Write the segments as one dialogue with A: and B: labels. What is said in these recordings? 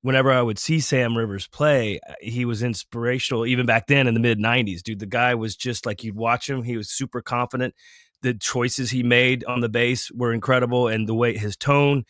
A: whenever I would see Sam Rivers play, he was inspirational even back then in the mid 90s, dude. The guy was just like, you'd watch him. He was super confident. The choices he made on the bass were incredible. And the way his tone,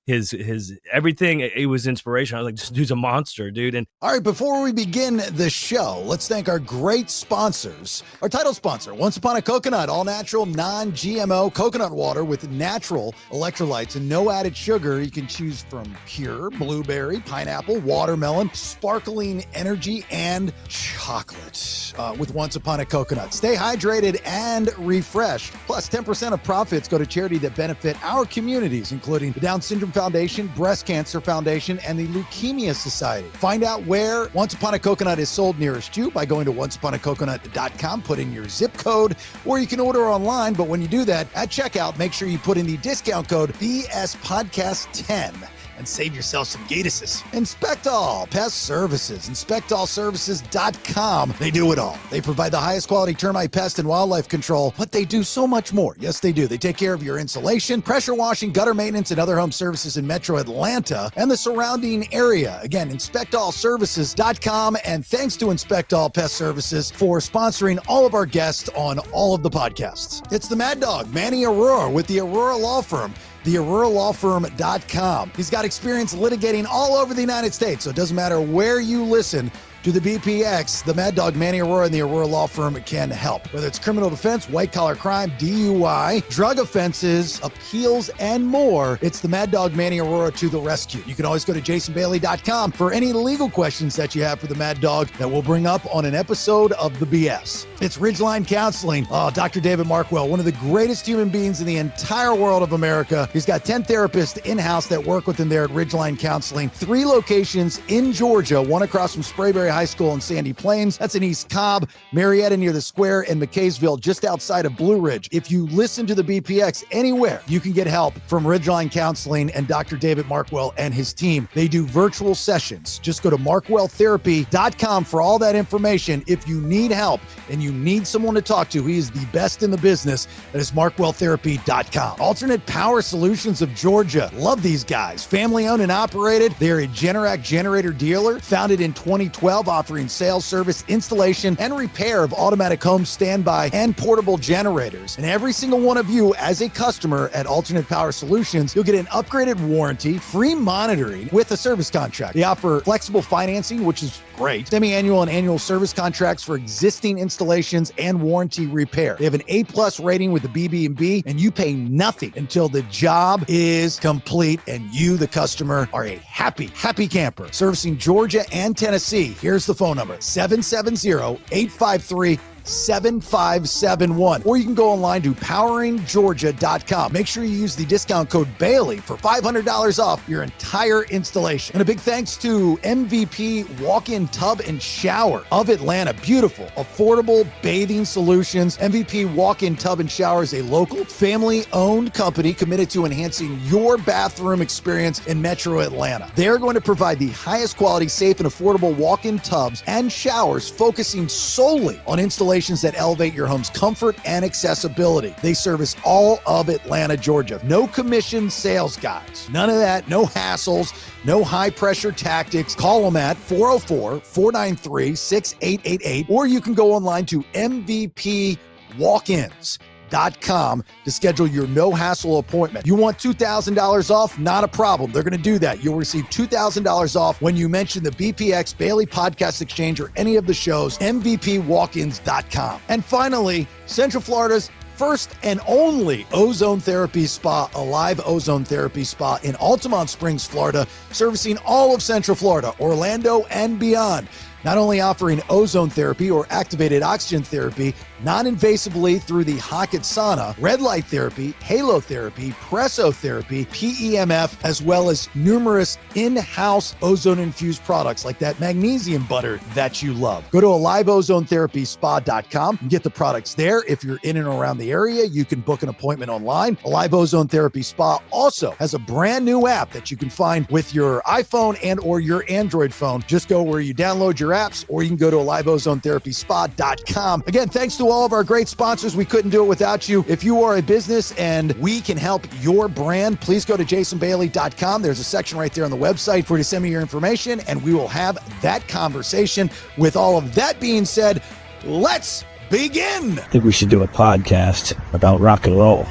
A: his everything, it was inspirational. I was like, this dude's a monster, dude. And
B: all right, before we begin the show, let's thank our great sponsors. Our title sponsor, Once Upon a Coconut, all natural, non-GMO coconut water with natural electrolytes and no added sugar. You can choose from pure blueberry, pineapple, watermelon, sparkling energy, and chocolate with Once Upon a Coconut. Stay hydrated and refreshed. Plus, 10% of profits go to charity that benefit our communities, including the Down Syndrome Foundation, Breast Cancer Foundation, and the Leukemia Society. Find out where Once Upon a Coconut is sold nearest you by going to onceuponacoconut.com, put in your zip code, or you can order online. But when you do that, at checkout, make sure you put in the discount code BSPodcast10 and save yourself some gatuses. Inspect All Pest Services, inspectallservices.com. They do it all. They provide the highest quality termite, pest, and wildlife control, but they do so much more. Yes, they do. They take care of your insulation, pressure washing, gutter maintenance, and other home services in Metro Atlanta and the surrounding area. Again, inspectallservices.com, and thanks to Inspect All Pest Services for sponsoring all of our guests on all of the podcasts. It's the Mad Dog, Manny Aurora, with the Aurora Law Firm, theauroralawfirm.com. He's got experience litigating all over the United States, so it doesn't matter where you listen to the BPX, the Mad Dog Manny Aurora and the Aurora Law Firm can help. Whether it's criminal defense, white-collar crime, DUI, drug offenses, appeals, and more, it's the Mad Dog Manny Aurora to the rescue. You can always go to jasonbailey.com for any legal questions that you have for the Mad Dog that we'll bring up on an episode of The BS. It's Ridgeline Counseling. Oh, Dr. David Markwell, one of the greatest human beings in the entire world of America. He's got 10 therapists in-house that work with him there at Ridgeline Counseling. 3 locations in Georgia, one across from Sprayberry High School in Sandy Plains. That's in East Cobb, Marietta near the Square, and McKaysville just outside of Blue Ridge. If you listen to the BPX anywhere, you can get help from Ridgeline Counseling and Dr. David Markwell and his team. They do virtual sessions. Just go to markwelltherapy.com for all that information. If you need help and you need someone to talk to, he is the best in the business. That is markwelltherapy.com. Alternate Power Solutions of Georgia. Love these guys. Family owned and operated. They're a Generac generator dealer founded in 2012, offering sales, service, installation, and repair of automatic home standby and portable generators. And every single one of you as a customer at Alternate Power Solutions, you'll get an upgraded warranty, free monitoring with a service contract. They offer flexible financing, which is great, semi-annual and annual service contracts for existing installations and warranty repair. They have an A+ rating with the BB&B, and you pay nothing until the job is complete and you, the customer, are a happy camper. Servicing Georgia and Tennessee. Here's the phone number, 770-853-7571. Or you can go online to poweringgeorgia.com. Make sure you use the discount code Bailey for $500 off your entire installation. And a big thanks to MVP Walk-In Tub and Shower of Atlanta. Beautiful, affordable bathing solutions. MVP Walk-In Tub and Shower is a local, family-owned company committed to enhancing your bathroom experience in Metro Atlanta. They're going to provide the highest quality, safe, and affordable walk-in tubs and showers, focusing solely on installations that elevate your home's comfort and accessibility. They service all of Atlanta, Georgia. No commission sales guys. None of that. No hassles. No high-pressure tactics. Call them at 404-493-6888, or you can go online to MVPWalk-ins.com to schedule your no-hassle appointment. You want $2,000 off? Not a problem. They're going to do that. You'll receive $2,000 off when you mention the BPX Bailey Podcast Exchange or any of the shows, MVPWalk-ins.com. And finally, Central Florida's first and only ozone therapy spa, Alive Ozone Therapy Spa in Altamont Springs, Florida, servicing all of Central Florida, Orlando, and beyond. Not only offering ozone therapy or activated oxygen therapy non-invasively through the Hocket sauna, red light therapy, halo therapy, presso therapy, PEMF, as well as numerous in-house ozone-infused products like that magnesium butter that you love. Go to AliveOzoneTherapySpa.com and get the products there. If you're in and around the area, you can book an appointment online. Alive Ozone Therapy Spa also has a brand new app that you can find with your iPhone and or your Android phone. Just go where you download your apps, or you can go to AliveOzoneTherapySpa.com. Again, thanks to to all of our great sponsors. We couldn't do it without you. If you are a business and we can help your brand, please go to jasonbailey.com. There's a section right there on the website for you to send me your information, and we will have that conversation. With all of that being said, let's begin.
C: I think we should do a podcast about rock and roll.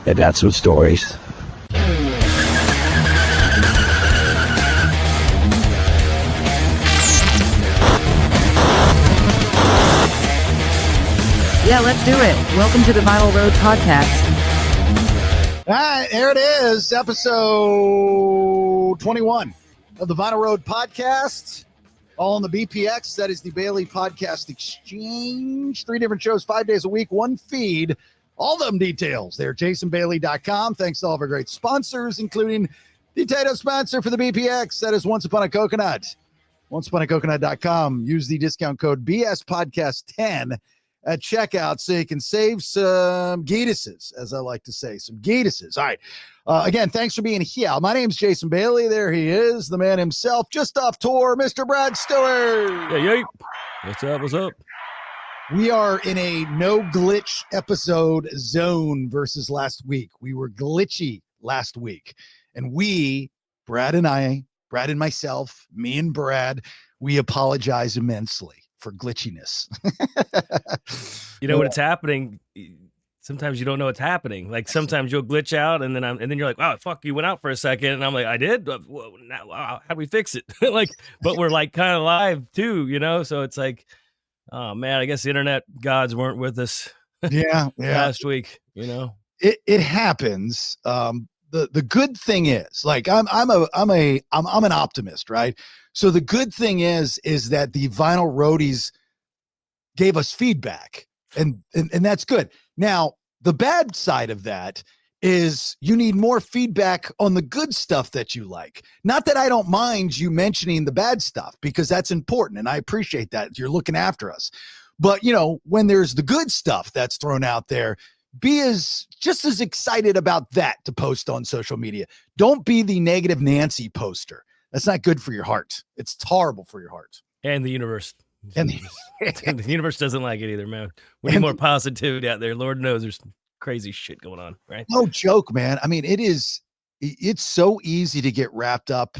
C: And that's some stories.
D: Yeah, let's do it. Welcome to the Vinyl Road Podcast.
B: All right, there it is, episode 21 of the Vinyl Road Podcast, all on the BPX. That is the Bailey Podcast Exchange. 3 different shows, 5 days a week, one feed. All them details there, jasonbailey.com. Thanks to all of our great sponsors, including the title sponsor for the BPX. That is Once Upon a Coconut. OnceUponACoconut.com. Use the discount code BSPodcast10 at checkout so you can save some geetuses, as I like to say, some geetuses. All right. Again, thanks for being here. My name's Jason Bailey. There he is, the man himself, just off tour, Mr. Brad Stewart.
A: Yeah. What's up? What's up?
B: We are in a no glitch episode zone versus last week. We were glitchy last week. And we, Brad and myself, me and Brad, we apologize immensely for glitchiness.
A: You know, when it's happening, sometimes you don't know what's happening. Like sometimes you'll glitch out and then you're like, oh, fuck, you went out for a second. And I'm like, I did? Well, now, how do we fix it? Like, but we're like kind of live too, you know? So it's like, oh man, I guess the internet gods weren't with us.
B: Yeah.
A: Last week, you know?
B: It happens. The good thing is, like, I'm an optimist, right? So the good thing is that the Vinyl Roadies gave us feedback, and that's good. Now, the bad side of that is you need more feedback on the good stuff that you like. Not that I don't mind you mentioning the bad stuff, because that's important, and I appreciate that. You're looking after us. But, you know, when there's the good stuff that's thrown out there, be just as excited about that to post on social media. Don't be the negative Nancy poster. That's not good for your heart. It's horrible for your heart.
A: And the universe. And the universe doesn't like it either, man. We need more positivity out there. Lord knows there's crazy shit going on, right?
B: No joke, man. I mean, it's so easy to get wrapped up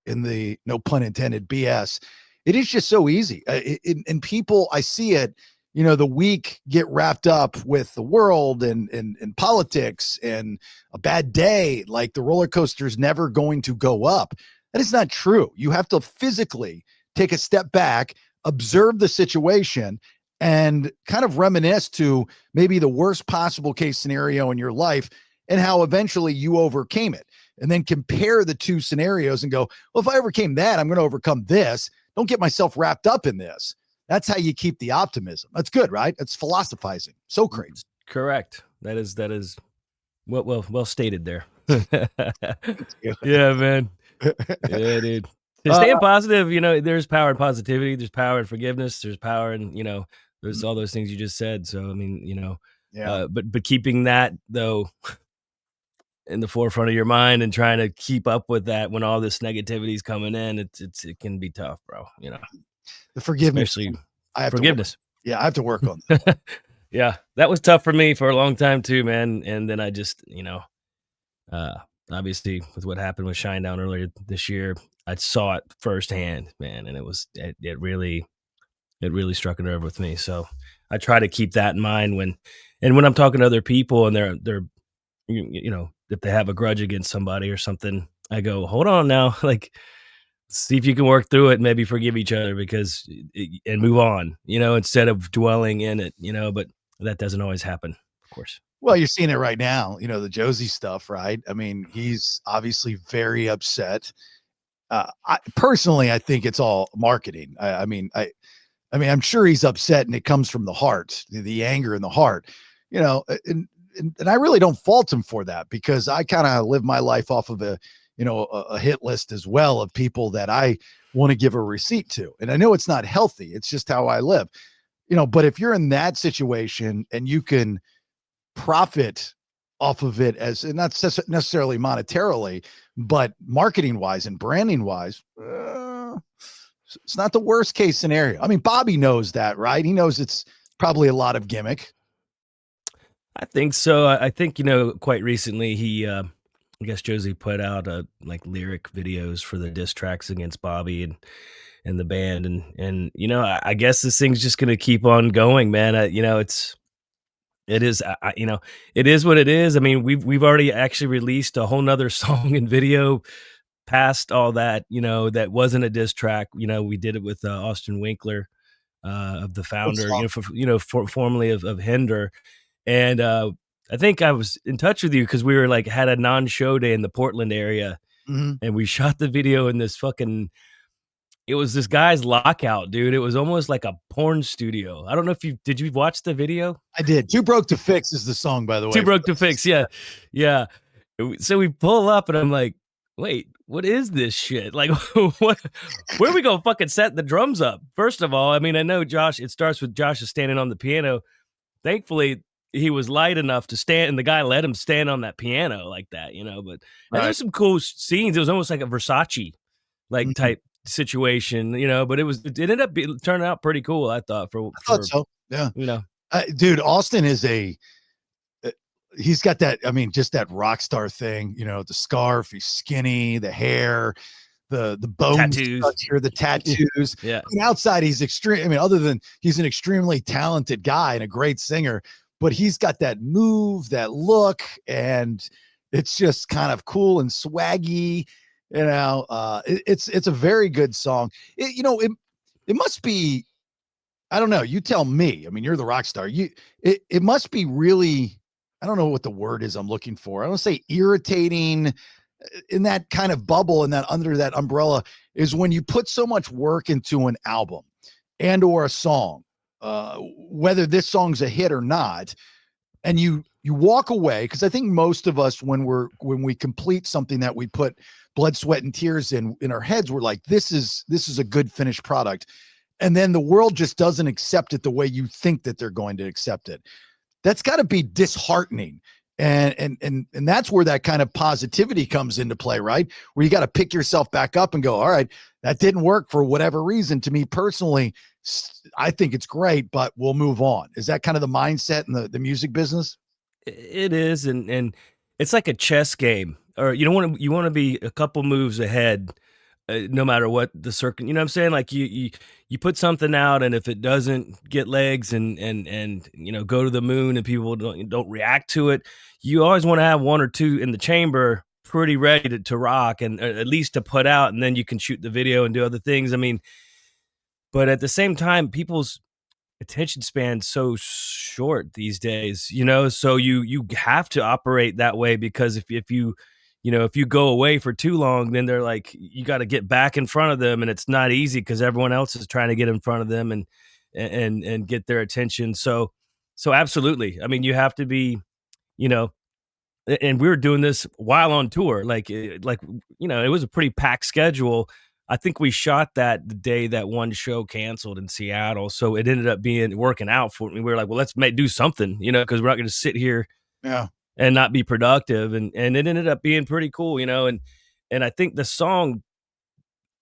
B: in the, no pun intended, BS. It is just so easy. And people, I see it, you know, the weak get wrapped up with the world and politics and a bad day, like the roller coaster is never going to go up. That is not true. You have to physically take a step back, observe the situation, and kind of reminisce to maybe the worst possible case scenario in your life and how eventually you overcame it. And then compare the two scenarios and go, well, if I overcame that, I'm going to overcome this. Don't get myself wrapped up in this. That's how you keep the optimism. That's good, right? That's philosophizing. So crazy.
A: Correct. That is well stated there. Yeah, man. Yeah, dude. Staying positive, you know, there's power in positivity. There's power in forgiveness. There's power in, you know, there's all those things you just said. So, I mean, you know, but keeping that though in the forefront of your mind and trying to keep up with that when all this negativity is coming in, it can be tough, bro. You know,
B: the forgiveness.
A: Especially
B: I have to work on that.
A: Yeah, that was tough for me for a long time too, man. And then I just, you know, obviously with what happened with Shinedown earlier this year, I saw it firsthand, man. And it really struck a nerve with me. So I try to keep that in mind when I'm talking to other people and they're, you know, if they have a grudge against somebody or something, I go, hold on now, like, see if you can work through it and maybe forgive each other and move on, you know, instead of dwelling in it, you know, but that doesn't always happen, of course.
B: Well, you're seeing it right now, you know, the Josie stuff, right? I mean, he's obviously very upset. I think it's all marketing. I mean, I'm sure he's upset and it comes from the heart, the anger in the heart, you know, and I really don't fault him for that, because I kind of live my life off of a hit list as well of people that I want to give a receipt to. And I know it's not healthy. It's just how I live, you know, but if you're in that situation and you can profit off of it, as not necessarily monetarily, but marketing wise and branding wise, It's not the worst case scenario. I mean, Bobby knows that, right? He knows it's probably a lot of gimmick.
A: I think so. I think, quite recently I guess Josie put out like lyric videos for the diss tracks against Bobby and the band, and I guess this thing's just gonna keep on going, man. It is, it is what it is. I mean, we've already actually released a whole nother song and video past all that, that wasn't a diss track. We did it with Austin Winkler, of the founder, formerly of Hinder. And I think I was in touch with you because we were like had a non-show day in the Portland area, and we shot the video in this fucking. It was this guy's lockout, dude. It was almost like a porn studio. I don't know if did you watch the video?
B: I did. Too Broke to Fix is the song, by the way.
A: Too Broke to Fix, yeah. So we pull up, and I'm like, wait, what is this shit? Like, what? Where are we gonna fucking set the drums up? First of all, I mean, I know Josh. It starts with Josh is standing on the piano. Thankfully, he was light enough to stand, and the guy let him stand on that piano like that, But there's some cool scenes. It was almost like a Versace like type situation, but it ended up turning out pretty cool. I thought I thought
B: so. Yeah, dude, Austin is he's got that. I mean, just that rock star thing. The scarf. He's skinny. The hair. The bone
A: tattoos.
B: Structure, the tattoos.
A: Yeah.
B: And outside, he's extreme. I mean, other than he's an extremely talented guy and a great singer, but he's got that move, that look, and it's just kind of cool and swaggy. It's a very good song. It must be. I don't know. You tell me. I mean, you're the rock star. It must be really. I don't know what the word is I'm looking for. I don't say irritating. In that kind of bubble and that under that umbrella is when you put so much work into an album and or a song, whether this song's a hit or not, and you walk away. Cause I think most of us, when we complete something that we put blood, sweat, and tears in our heads, we're like, this is a good finished product. And then the world just doesn't accept it the way you think that they're going to accept it. That's gotta be disheartening. And that's where that kind of positivity comes into play, right? Where you got to pick yourself back up and go, all right, that didn't work for whatever reason. To me personally, I think it's great, but we'll move on. Is that kind of the mindset in the music business?
A: It is. And it's like a chess game, or you want to be a couple moves ahead, no matter what the circuit, you know what I'm saying? Like you put something out, and if it doesn't get legs and go to the moon and people don't react to it, you always want to have one or two in the chamber pretty ready to rock, and at least to put out, and then you can shoot the video and do other things. I mean, but at the same time, people's attention span's so short these days, so you have to operate that way, because if you go away for too long, then they're like, you got to get back in front of them, and it's not easy because everyone else is trying to get in front of them and get their attention. So absolutely. I mean, you have to be, and we were doing this while on tour, it was a pretty packed schedule. I think we shot that the day that one show canceled in Seattle. So it ended up working out for me. We were like, well, let's do something, because we're not going to sit here.
B: Yeah.
A: And not be productive. And it ended up being pretty cool, and I think the song,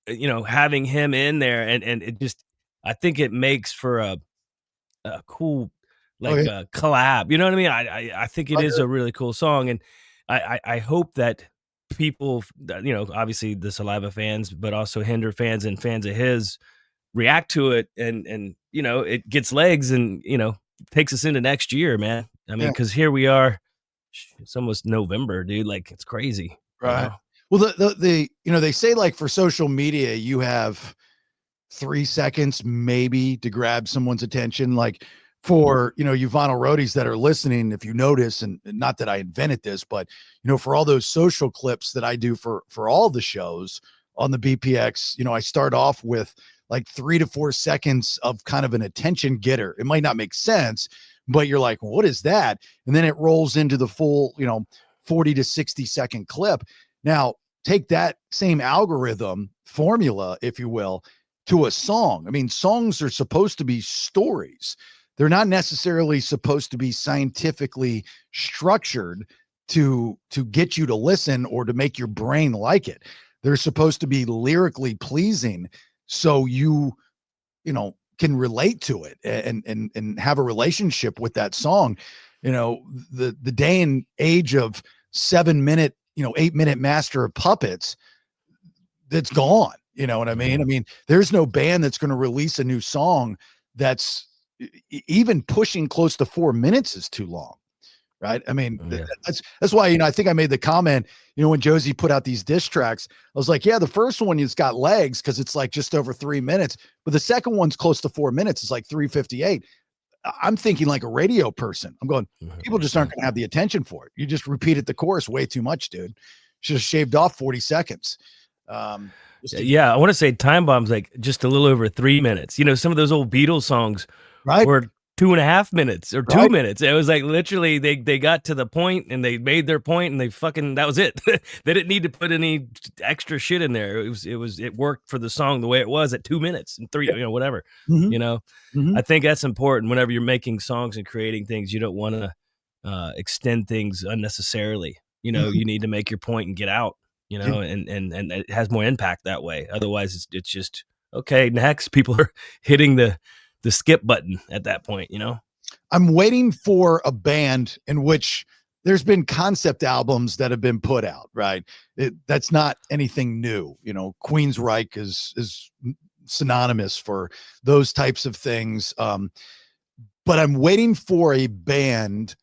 A: having him in there and it just, I think it makes for a cool, collab, you know what I mean? I think it is a really cool song. And I hope that people, obviously the Saliva fans, but also Hinder fans and fans of his react to it and it gets legs and, takes us into next year, man. I mean, cause here we are. It's almost November, dude. Like, it's crazy.
B: Right. Well, they say, like, for social media, you have 3 seconds maybe to grab someone's attention. Like for, you vinyl roadies that are listening, if you notice, and not that I invented this, but, for all those social clips that I do for all the shows on the BPX, I start off with like 3 to 4 seconds of kind of an attention getter. It might not make sense, but you're like, well, what is that? And then it rolls into the full, 40 to 60 second clip. Now take that same algorithm formula, if you will, to a song. I mean, songs are supposed to be stories. They're not necessarily supposed to be scientifically structured to get you to listen or to make your brain like it. They're supposed to be lyrically pleasing so you know, can relate to it and have a relationship with that song. You know, the day and age of 7-minute, 8-minute Master of Puppets, that's gone. You know what I mean? I mean, there's no band that's going to release a new song that's even pushing close to 4 minutes is too long. Right. I mean, that's why, I think I made the comment, when Josie put out these diss tracks, I was like, yeah, the first one has got legs because it's like just over 3 minutes, but the second one's close to 4 minutes. It's like 3:58. I'm thinking like a radio person. I'm going, people just aren't going to have the attention for it. You just repeated the chorus way too much, dude. Should have shaved off 40 seconds.
A: I want to say Time Bomb's like just a little over 3 minutes. Some of those old Beatles songs were 2.5 minutes or 2 minutes. It was like literally they got to the point and they made their point and that was it. They didn't need to put any extra shit in there. It worked for the song the way it was at 2 minutes and 3, whatever. I think that's important whenever you're making songs and creating things. You don't want to extend things unnecessarily. You need to make your point and get out. And it has more impact that way. Otherwise, it's just okay. Next, people are hitting the skip button at that point.
B: I'm waiting for a band in which there's been concept albums that have been put out. Right, that's not anything new. Queensryche is synonymous for those types of things. But I'm waiting for a band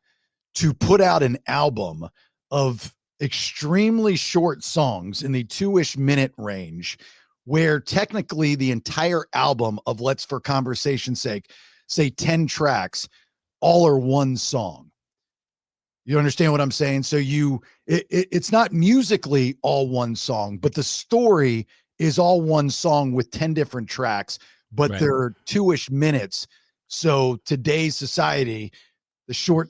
B: to put out an album of extremely short songs in the 2-ish minute range, where technically the entire album of, let's for conversation's sake, say 10 tracks, all are one song. You understand what I'm saying? So it's not musically all one song, but the story is all one song with 10 different tracks, but they're 2-ish minutes. So today's society, the short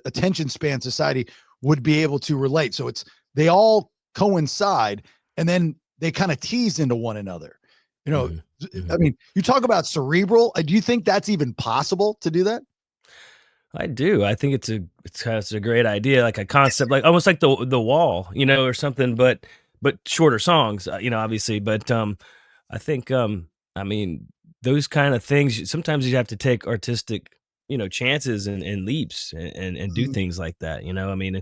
B: attention span society, would be able to relate. So they all coincide, and then they kind of tease into one another. I mean, you talk about cerebral. Do you think that's even possible to do that?
A: I do. I think it's a great idea, like a concept, like almost like the Wall, or something, but shorter songs, obviously. But I think I mean, those kind of things. Sometimes you have to take artistic, chances and leaps and do things like that. I mean,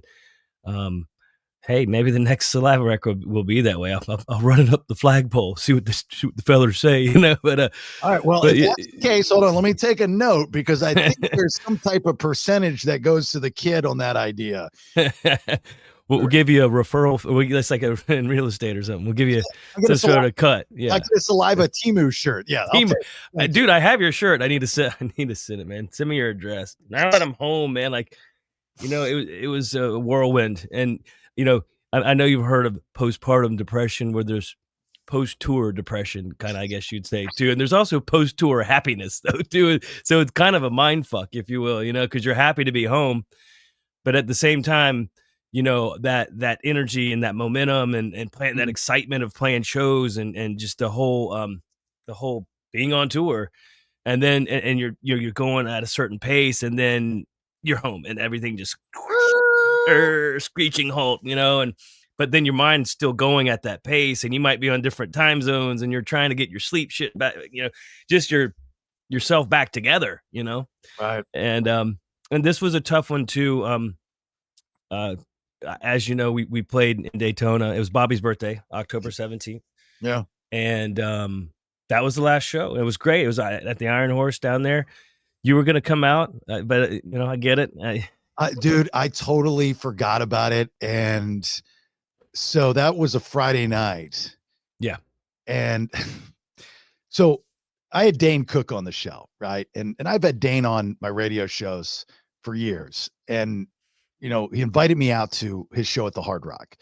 A: hey, maybe the next Saliva record will be that way. I'll run it up the flagpole, see what the fellas say, But
B: all right, well, if that's the case, hold on, let me take a note, because I think there's some type of percentage that goes to the kid on that idea.
A: We'll give you a referral. That's like in real estate or something. We'll give you some sort of cut. Yeah,
B: like the Saliva Temu shirt. Yeah,
A: dude, I have your shirt. I need to send it, man. Send me your address. Now that I'm home, man, like, it was a whirlwind. And I know you've heard of postpartum depression, where there's post-tour depression, kind of, I guess you'd say, too. And there's also post-tour happiness, though, too. So it's kind of a mind fuck, if you will, because you're happy to be home, but at the same time, that energy and that momentum and playing that excitement of playing shows and just the whole being on tour, and then and you're going at a certain pace, and then you're home and everything just screeching halt, but then your mind's still going at that pace, and you might be on different time zones, and you're trying to get your sleep shit back, just yourself back together,
B: right.
A: And this was a tough one too. As you know, we played in Daytona. It was Bobby's birthday, October 17th.
B: Yeah.
A: And that was the last show. It was great. It was at the Iron Horse down there. You were going to come out, but I get it.
B: Dude, I totally forgot about it. And so that was a Friday night.
A: Yeah.
B: And so I had Dane Cook on the show, right? And I've had Dane on my radio shows for years. And he invited me out to his show at the Hard Rock.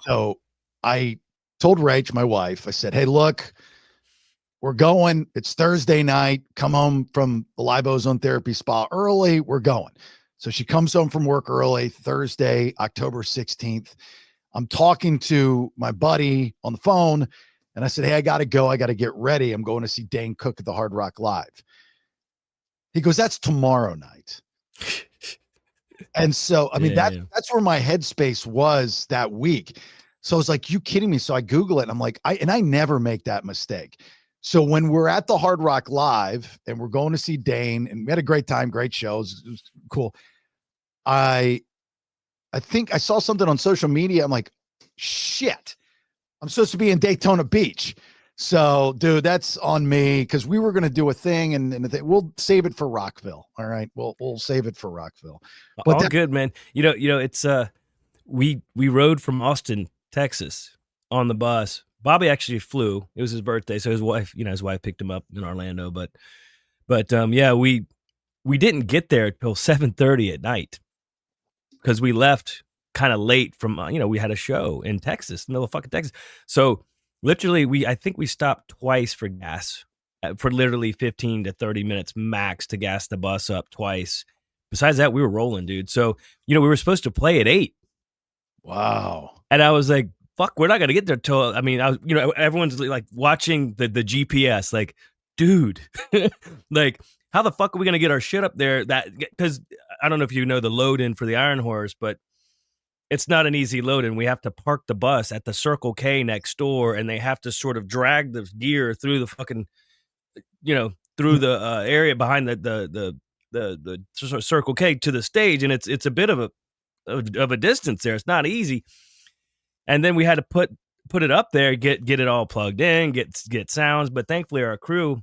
B: So I told Rach, my wife, I said, hey, look, we're going. It's Thursday night. Come home from the Live Ozone Therapy Spa early. We're going. So she comes home from work early, Thursday, October 16th. I'm talking to my buddy on the phone, and I said, hey, I got to go. I got to get ready. I'm going to see Dane Cook at the Hard Rock Live. He goes, that's tomorrow night. And so, I mean, that's where my headspace was that week. So I was like, you kidding me? So I Google it and I'm like, I never make that mistake. So when we're at the Hard Rock Live and we're going to see Dane and we had a great time, great shows, it was cool. I think I saw something on social media. I'm like, shit, I'm supposed to be in Daytona Beach. So, dude, that's on me because we were going to do a thing and we'll save it for Rockville. All right. We'll save it for Rockville. But
A: All good, man. It's we rode from Austin, Texas on the bus. Bobby actually flew. It was his birthday, so his wife picked him up in Orlando. But yeah, we didn't get there till 7:30 at night because we left kind of late from we had a show in Texas, middle of fucking Texas. So literally, I think we stopped twice for gas for literally 15 to 30 minutes max to gas the bus up twice. Besides that, we were rolling, dude. So we were supposed to play at 8.
B: wow.
A: And I was like, fuck, we're not going to get there till, I mean, everyone's like watching the GPS, like, dude, like, how the fuck are we going to get our shit up there? Because I don't know if you know the load in for the Iron Horse, but it's not an easy load in. We have to park the bus at the Circle K next door, and they have to sort of drag the gear through the fucking, through the area behind the Circle K to the stage. And it's a bit of a distance there. It's not easy. And then we had to put it up there, get it all plugged in, get sounds. But thankfully our crew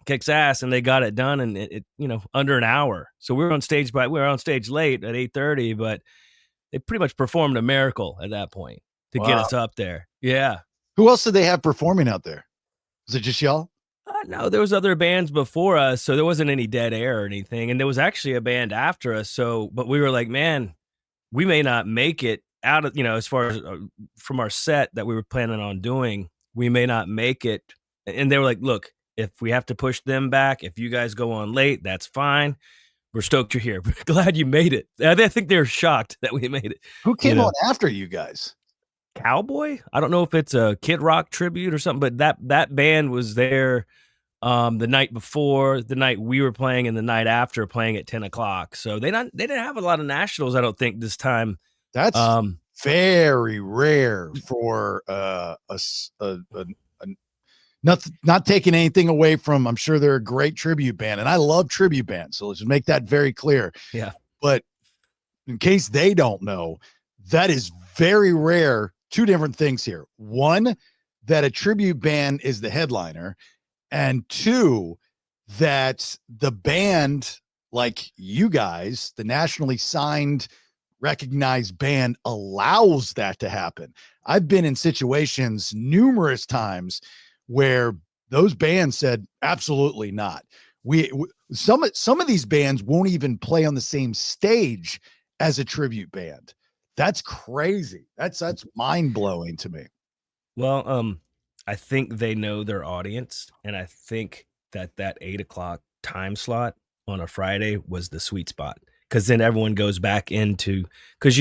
A: kicks ass and they got it done in it under an hour. So we were on stage late at 8:30, but they pretty much performed a miracle at that point to get us up there. Yeah.
B: Who else did they have performing out there? Was it just y'all?
A: No, there was other bands before us, so there wasn't any dead air or anything. And there was actually a band after us. But we were like, man, we may not make it out of, as far as from our set that we were planning on doing, we may not make it. And they were like, look, if we have to push them back, if you guys go on late, that's fine. We're stoked you're here. We're glad you made it. I think they're shocked that we made it.
B: Who came on after you guys?
A: Cowboy? I don't know if it's a Kid Rock tribute or something, but that band was there the night before, the night we were playing, and the night after playing at 10 o'clock. So they didn't have a lot of nationals, I don't think, this time.
B: That's very rare for not taking anything away from, I'm sure they're a great tribute band, and I love tribute bands. So let's just make that very clear.
A: Yeah.
B: But in case they don't know, that is very rare. Two different things here. One, that a tribute band is the headliner, and two, that the band, like you guys, the nationally signed, recognized band, allows that to happen. I've been in situations numerous times where those bands said, absolutely not. Some of these bands won't even play on the same stage as a tribute band. That's crazy. That's mind-blowing to me.
A: Well, I think they know their audience, and I think that 8 o'clock time slot on a Friday was the sweet spot, because then everyone goes back into, because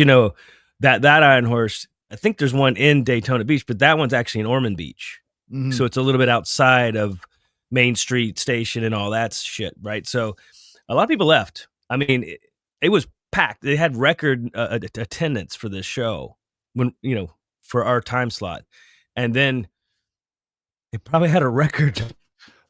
A: that Iron Horse, I think there's one in Daytona Beach, but that one's actually in Ormond Beach. Mm-hmm. So it's a little bit outside of Main Street Station and all that shit, right? So a lot of people left. I mean, it was packed. They had record attendance for this show for our time slot. And then they probably had a record.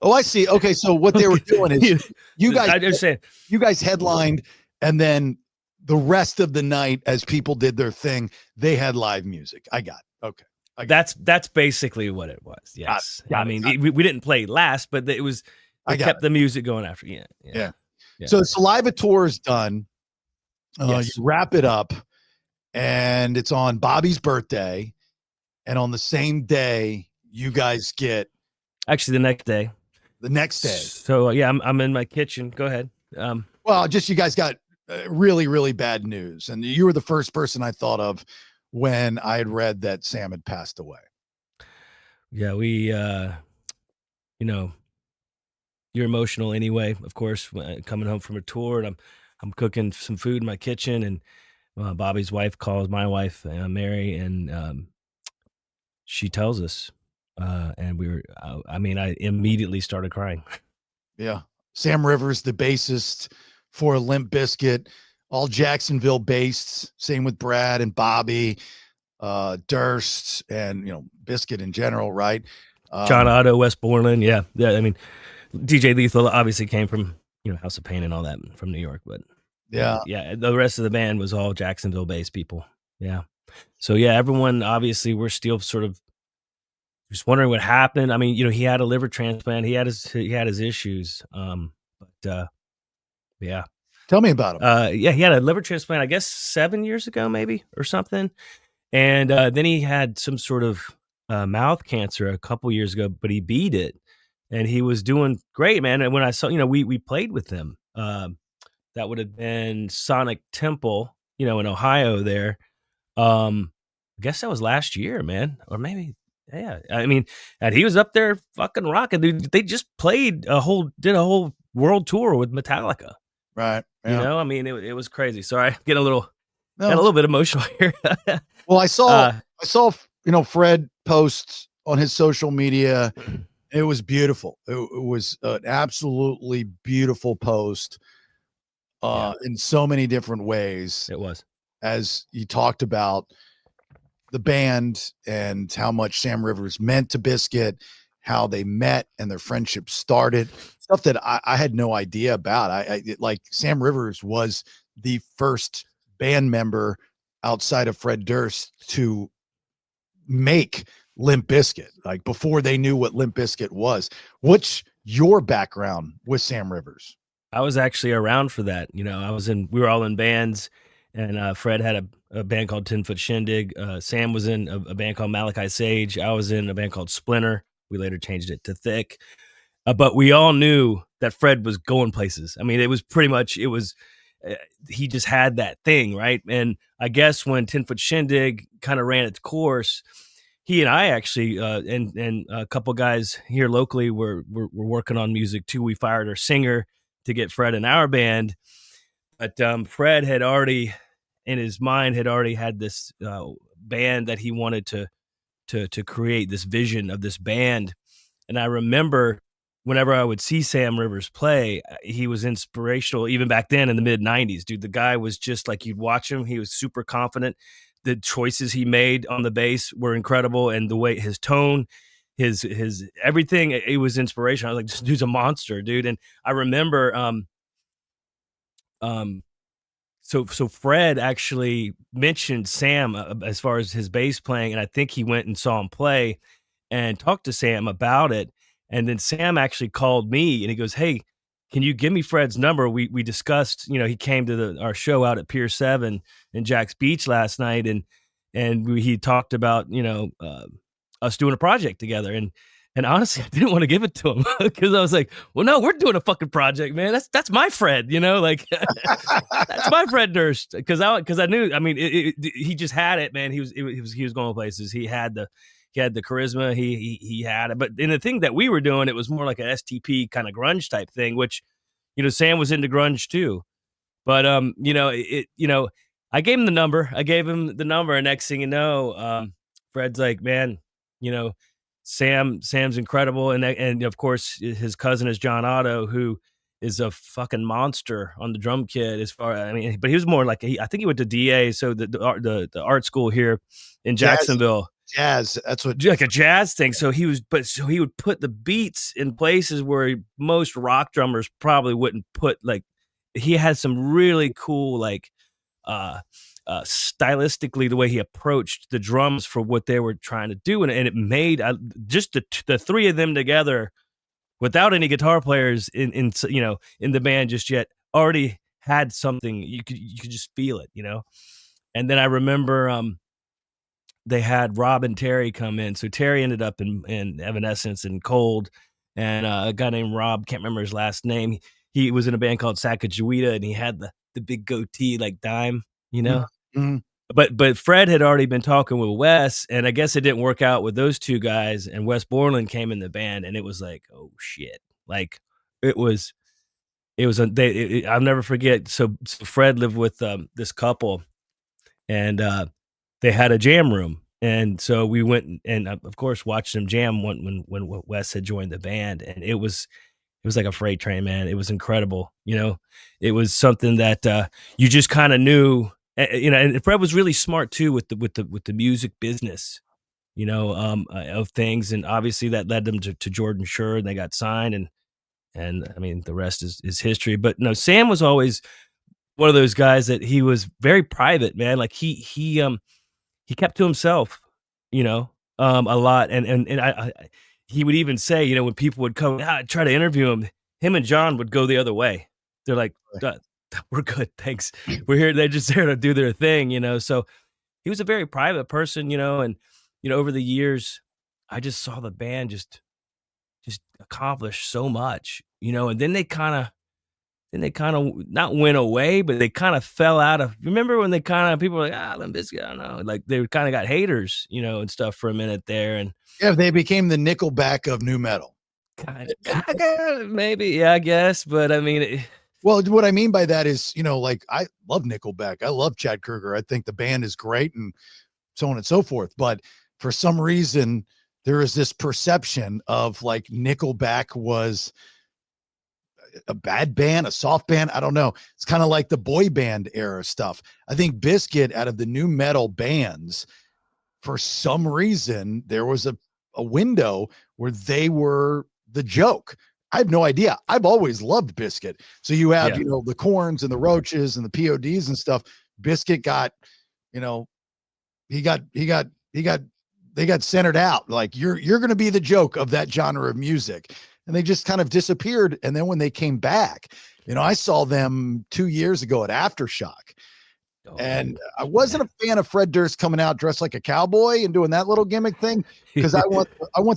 B: Oh, I see. Okay, so what they were doing is you guys headlined, and then the rest of the night, as people did their thing, they had live music. I got it. Okay.
A: That's basically what it was. Yes. I mean, we didn't play last, but it was, I kept the music going after. Yeah.
B: So Saliva tour is done. Yes. You wrap it up, and it's on Bobby's birthday. And on the same day, you guys get,
A: actually the next day. So yeah, I'm in my kitchen. Go ahead.
B: Well, just, you guys got really, really bad news. And you were the first person I thought of when I had read that Sam had passed away.
A: Yeah, we, you're emotional anyway, of course, coming home from a tour, and I'm cooking some food in my kitchen, and Bobby's wife calls my wife, Mary, and she tells us, and I immediately started crying.
B: Yeah. Sam Rivers, the bassist for Limp Bizkit, all Jacksonville based. Same with Brad and Bobby. Durst, and Biscuit in general, right?
A: John Otto, Wes Borland, yeah. I mean, DJ Lethal obviously came from House of Pain and all that from New York, but
B: Yeah.
A: the rest of the band was all Jacksonville based people. Yeah. So yeah, everyone obviously we're still sort of just wondering what happened. I mean, he had a liver transplant. He had his issues. But yeah.
B: Tell me about him.
A: Yeah, he had a liver transplant, I guess 7 years ago, maybe or something. And then he had some sort of mouth cancer a couple years ago, but he beat it, and he was doing great, man. And when I saw, we played with him. That would have been Sonic Temple, in Ohio there. I guess that was last year, man, or maybe, yeah. I mean, and he was up there fucking rocking, dude. They just did a whole world tour with Metallica.
B: Right. Yeah.
A: I mean, it was crazy. Sorry, getting a little
B: No.
A: got a little bit emotional here.
B: Well, I saw Fred posts on his social media. It was beautiful. It was an absolutely beautiful post in so many different ways.
A: It was.
B: As he talked about the band and how much Sam Rivers meant to Biscuit, how they met and their friendship started, stuff that I had no idea about. Like Sam Rivers was the first band member outside of Fred Durst to make Limp Bizkit, like before they knew what Limp Bizkit was. What's your background with Sam Rivers?
A: I was actually around for that. We were all in bands, and Fred had a band called 10-Foot Shindig. Sam was in a band called Malachi Sage. I was in a band called Splinter. We later changed it to Thick. But we all knew that Fred was going places. I mean, it was pretty much, he just had that thing, right? And I guess when 10-Foot Shindig kind of ran its course, he and I actually, and a couple guys here locally were working on music too. We fired our singer to get Fred in our band. But Fred had already, in his mind, had this band that he wanted to create, this vision of this band. And I remember whenever I would see Sam Rivers play, he was inspirational even back then in the mid 90s, dude. The guy was just like, you'd watch him. He was super confident. The choices he made on the bass were incredible. And the way his tone, his everything, it was inspirational. I was like, this dude's a monster, dude. And I remember, so Fred actually mentioned Sam as far as his bass playing. And I think he went and saw him play and talked to Sam about it. And then Sam actually called me and he goes, "Hey, can you give me Fred's number?" We discussed, he came to our show out at Pier 7 in Jack's Beach last night. And he talked about, us doing a project together. And honestly, I didn't want to give it to him because I was like, well, no, we're doing a fucking project, man. That's my Fred, like that's my Fred Durst. Because I knew, I mean, he just had it, man. He was going places. He had the charisma. He had it. But in the thing that we were doing, it was more like an STP kind of grunge type thing, which, Sam was into grunge too. But I gave him the number. And next thing you know, Fred's like, man, Sam's incredible. And of course his cousin is John Otto, who is a fucking monster on the drum kit but he was more like, I think he went to DA. So the art school here in Jacksonville.
B: Jazz. That's what,
A: like a jazz thing. So he would put the beats in places where most rock drummers probably wouldn't put. Like, he had some really cool, like, stylistically, the way he approached the drums for what they were trying to do. And it made just the three of them together without any guitar players in the band just yet already had something. You could just feel it, And then I remember, they had Rob and Terry come in. So Terry ended up in Evanescence and Cold, and a guy named Rob, can't remember his last name. He was in a band called Sacagawea, and he had the big goatee like Dime,
B: Mm-hmm.
A: But Fred had already been talking with Wes, and I guess it didn't work out with those two guys. And Wes Borland came in the band, and it was like, oh shit! Like I'll never forget. So Fred lived with this couple, and they had a jam room. And so we went and of course watched them jam when Wes had joined the band. And it was like a freight train, man. It was incredible. It was something that you just kind of knew You know, and Fred was really smart too with the music business, you know, of things, and obviously that led them to Jordan Schur, and they got signed, and I mean the rest is history. But no, Sam was always one of those guys that he was very private, man. Like he kept to himself, you know, a lot, and he would even say, you know, when people would come try to interview him and John would go the other way. They're like, we're good, thanks. We're here. They're just there to do their thing, you know. So he was a very private person, you know, and you know, over the years, I just saw the band just accomplish so much, you know, and then they kind of not went away, but they kind of fell out of. Remember when they kind of people were like, Limp Bizkit, I don't know, like they kind of got haters, you know, and stuff for a minute there, and
B: Yeah, they became the Nickelback of new metal.
A: kind of maybe, yeah, I guess, but I mean,
B: Well, what I mean by that is, you know, like I love Nickelback. I love Chad Kroeger. I think the band is great and so on and so forth. But for some reason, there is this perception of like Nickelback was a bad band, a soft band. I don't know. It's kind of like the boy band era stuff. I think Bizkit, out of the new metal bands, for some reason, there was a window where they were the joke. I have no idea. I've always loved Bizkit. So you have,
A: yeah,
B: you know, the Corns and the Roaches and the PODs and stuff. Bizkit got, you know, they got centered out. Like you're going to be the joke of that genre of music. And they just kind of disappeared. And then when they came back, you know, I saw them 2 years ago at Aftershock. And I wasn't a fan of Fred Durst coming out dressed like a cowboy and doing that little gimmick thing, because I want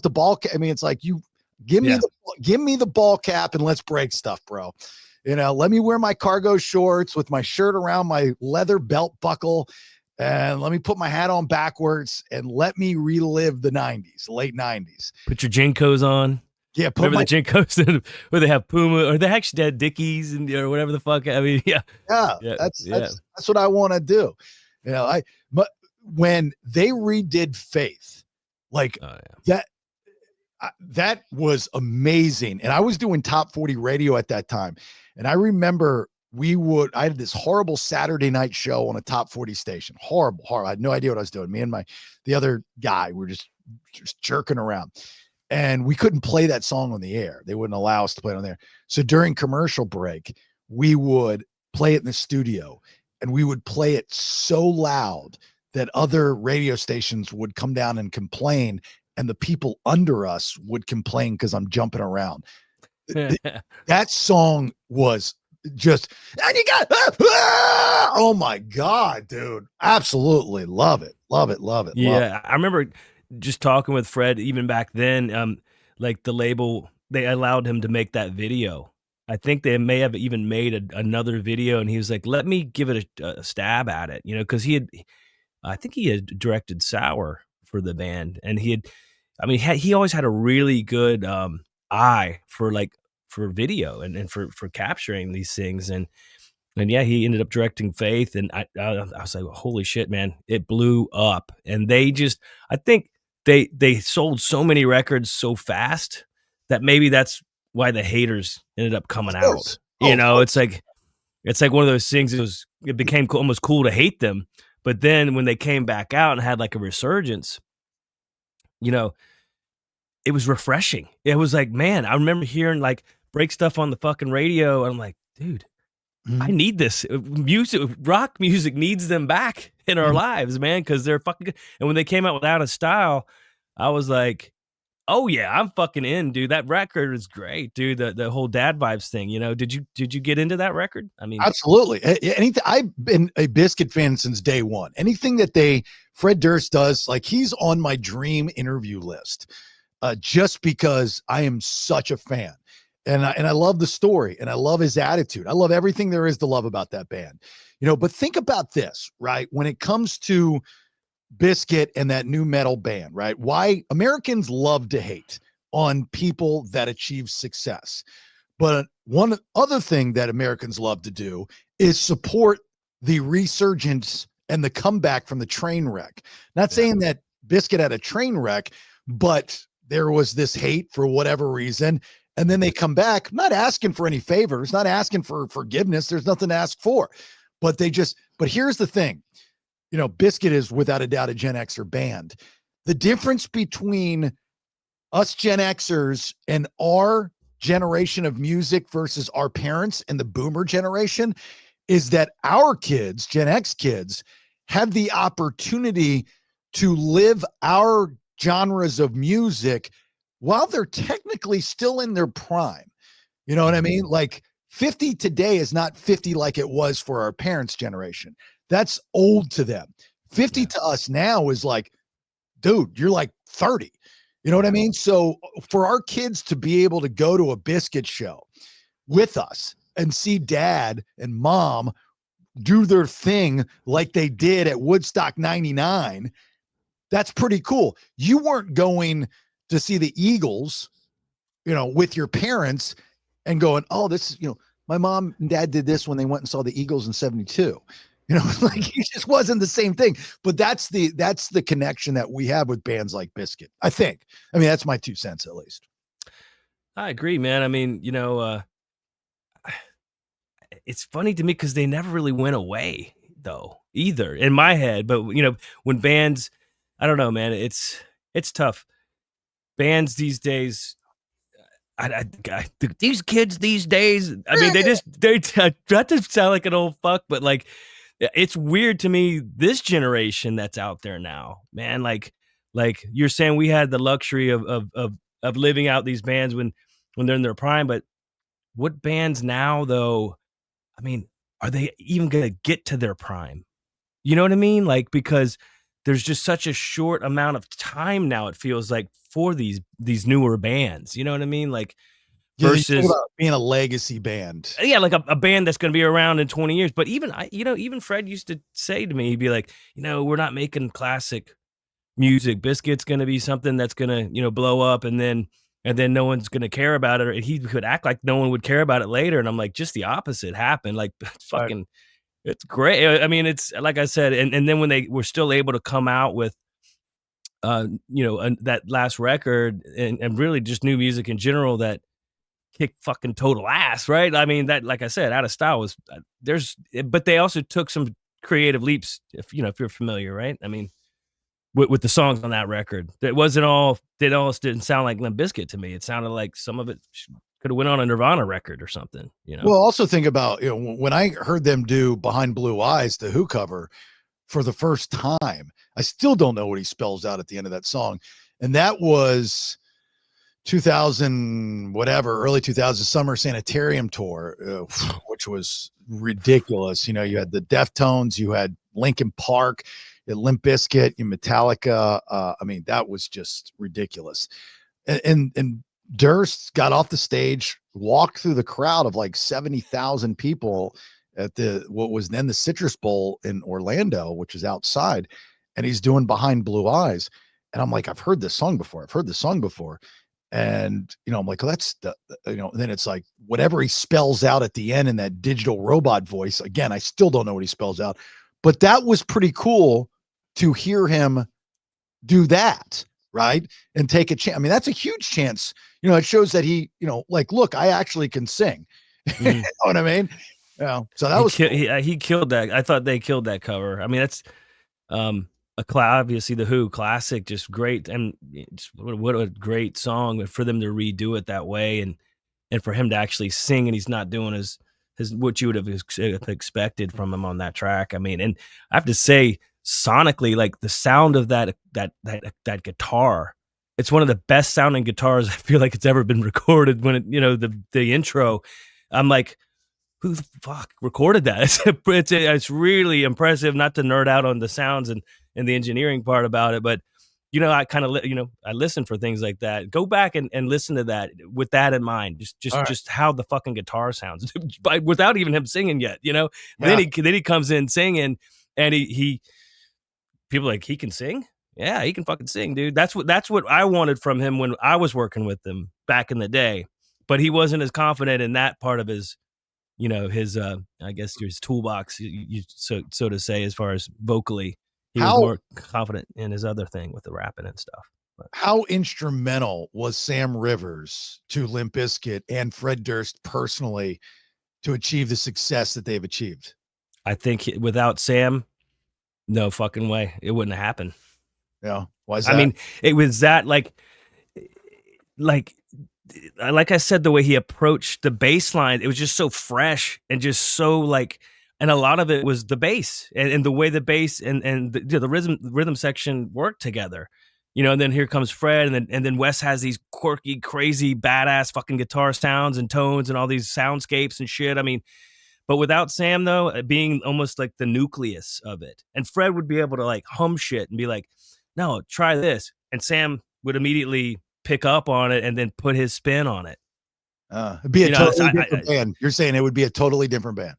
B: the ball. I mean, it's like, you give me the ball cap and let's break stuff, bro. You know, let me wear my cargo shorts with my shirt around my leather belt buckle, and let me put my hat on backwards and let me relive the 90s, late 90s.
A: Put your Jinkos on.
B: Yeah,
A: remember the Jinkos where they have Puma, or they actually had Dickies and or whatever the fuck. I mean,
B: that's what I want to do. You know, but when they redid Faith, like that was amazing. And I was doing top 40 radio at that time, and I remember I had this horrible Saturday night show on a top 40 station. Horrible. I had no idea what I was doing. Me and the other guy were just jerking around. And we couldn't play that song on the air. They wouldn't allow us to play it on there. So during commercial break, we would play it in the studio, and we would play it so loud that other radio stations would come down and complain, and the people under us would complain because I'm jumping around. That song was just, and you got, oh my God, dude. Absolutely love it. Love it. Love it.
A: Yeah.
B: Love it.
A: I remember just talking with Fred, even back then, like the label, they allowed him to make that video. I think they may have even made another video, and he was like, let me give it a stab at it, you know, because I think he had directed Sour for the band, and he always had a really good eye for video and for capturing these things. And yeah, he ended up directing Faith, and I was like, holy shit, man, it blew up. And I think they sold so many records so fast that maybe that's why the haters ended up coming out. You know, it's like one of those things. It became almost cool to hate them, but then when they came back out and had like a resurgence, you know, it was refreshing. It was like, man, I remember hearing like break stuff on the fucking radio, and I'm like, dude, I need this music. Rock music needs them back in our lives, man, because they're fucking good. And when they came out with Out of Style, I was like, oh yeah, I'm fucking in, dude. That record is great, dude. The whole Dad Vibes thing, you know. Did you get into that record? I mean,
B: absolutely. Anything. I've been a Bizkit fan since day one. Anything that Fred Durst does, like, he's on my dream interview list, just because I am such a fan. And I love the story, and I love his attitude. I love everything there is to love about that band, you know. But think about this, right? When it comes to Bizkit and that new metal band, right? Why Americans love to hate on people that achieve success. But one other thing that Americans love to do is support the resurgence and the comeback from the train wreck. Not saying that Bizkit had a train wreck, but there was this hate for whatever reason. And then they come back, not asking for any favors, not asking for forgiveness. There's nothing to ask for, but they But here's the thing, Bizkit is without a doubt a Gen Xer band. The difference between us Gen Xers and our generation of music versus our parents and the boomer generation is that our kids, Gen X kids, have the opportunity to live our genres of music while they're technically still in their prime. You know what I mean? Like 50 today is not 50 like it was for our parents' generation. That's old to them. 50 to us now is like, dude, you're like 30. You know what I mean? So for our kids to be able to go to a Bizkit show with us and see dad and mom do their thing like they did at Woodstock 99, that's pretty cool. You weren't going to see the Eagles, with your parents and going, oh, this is, my mom and dad did this when they went and saw the Eagles in 72. Like it just wasn't the same thing. But that's the connection that we have with bands like Bizkit, I think. I mean, that's my 2 cents at least.
A: I agree, man. I mean, it's funny to me because they never really went away though, either in my head. But when bands, I don't know, man, it's tough. Bands these days, these kids these days, I mean, they not to sound like an old fuck, but like, it's weird to me, this generation that's out there now, man. Like you're saying, we had the luxury of living out these bands when they're in their prime, but what bands now though? I mean, are they even gonna get to their prime? You know what I mean? Like, because there's just such a short amount of time now, it feels like, for these newer bands. You know what I mean? Like, versus
B: being a legacy band.
A: Yeah, like a band that's going to be around in 20 years. But even Fred used to say to me, he'd be like, we're not making classic music. Bizkit's going to be something that's going to, blow up, and then no one's going to care about it. Or he could act like no one would care about it later. And I'm like, just the opposite happened. Like, fucking, it's great. I mean, it's like I said, and then when they were still able to come out with, that last record and really just new music in general that kick fucking total ass, right? I mean, that, like I said, Out of Style was but they also took some creative leaps, if you're familiar, right? I mean, with the songs on that record, it didn't sound like Limp Bizkit to me. It sounded like some of it could have went on a Nirvana record or something, Well,
B: also think about, when I heard them do Behind Blue Eyes, the Who cover, for the first time, I still don't know what he spells out at the end of that song. And that was 2000, whatever, early 2000 Summer Sanitarium tour, which was ridiculous. You had the Deftones, you had Linkin Park, you had Limp Bizkit, you had Metallica. I mean, that was just ridiculous. And Durst got off the stage, walked through the crowd of like 70,000 people at what was then the Citrus Bowl in Orlando, which is outside, and he's doing Behind Blue Eyes. And I'm like, I've heard this song before. And, I'm like, well, that's then it's like whatever he spells out at the end in that digital robot voice. Again, I still don't know what he spells out, but that was pretty cool to hear him do that. Right. And take a chance. I mean, that's a huge chance. It shows that he, like, look, I actually can sing. You know what I mean? So that
A: he killed that. I thought they killed that cover. I mean, that's, obviously the Who classic, just great, and what a great song for them to redo it that way, and for him to actually sing, and he's not doing his what you would have expected from him on that track. I mean, and I have to say, sonically, like the sound of that guitar, it's one of the best sounding guitars I feel like it's ever been recorded. When the intro, I'm like, who the fuck recorded that? It's really impressive. Not to nerd out on the sounds and the engineering part about it, but I kind of I listen for things like that. Go back and listen to that with that in mind. Just how the fucking guitar sounds, without even him singing yet. Yeah. Then he comes in singing, and he people are like, he can sing. Yeah, he can fucking sing, dude. That's what I wanted from him when I was working with him back in the day. But he wasn't as confident in that part of his his I guess his toolbox, so to say, as far as vocally. He was more confident in his other thing with the rapping and stuff. But
B: how instrumental was Sam Rivers to Limp Bizkit and Fred Durst personally to achieve the success that they've achieved?
A: I think without Sam, no fucking way. It wouldn't have happened.
B: Yeah. Why is
A: I
B: that?
A: mean, it was that like I said, the way he approached the bass line, it was just so fresh and just so like, and a lot of it was the bass and the way the bass and the rhythm section worked together, and then here comes Fred, and then Wes has these quirky, crazy, badass fucking guitar sounds and tones and all these soundscapes and shit. I mean, but without Sam though, being almost like the nucleus of it, and Fred would be able to like hum shit and be like, no, try this, and Sam would immediately pick up on it and then put his spin on it.
B: It'd be a totally different band. You're saying it would be a totally different band.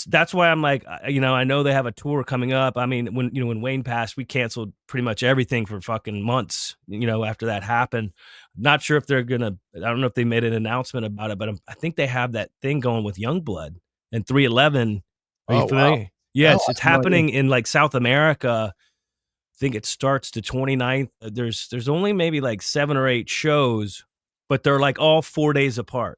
A: That's why I'm like, I know they have a tour coming up. I mean, when Wayne passed, we canceled pretty much everything for fucking months, after that happened. Not sure if they're gonna, I don't know if they made an announcement about it, but I think they have that thing going with Youngblood and 311. Are you familiar? Wow. Yeah, it's happening in like South America. I think it starts the 29th. There's only maybe like 7 or 8 shows, but they're like all 4 days apart.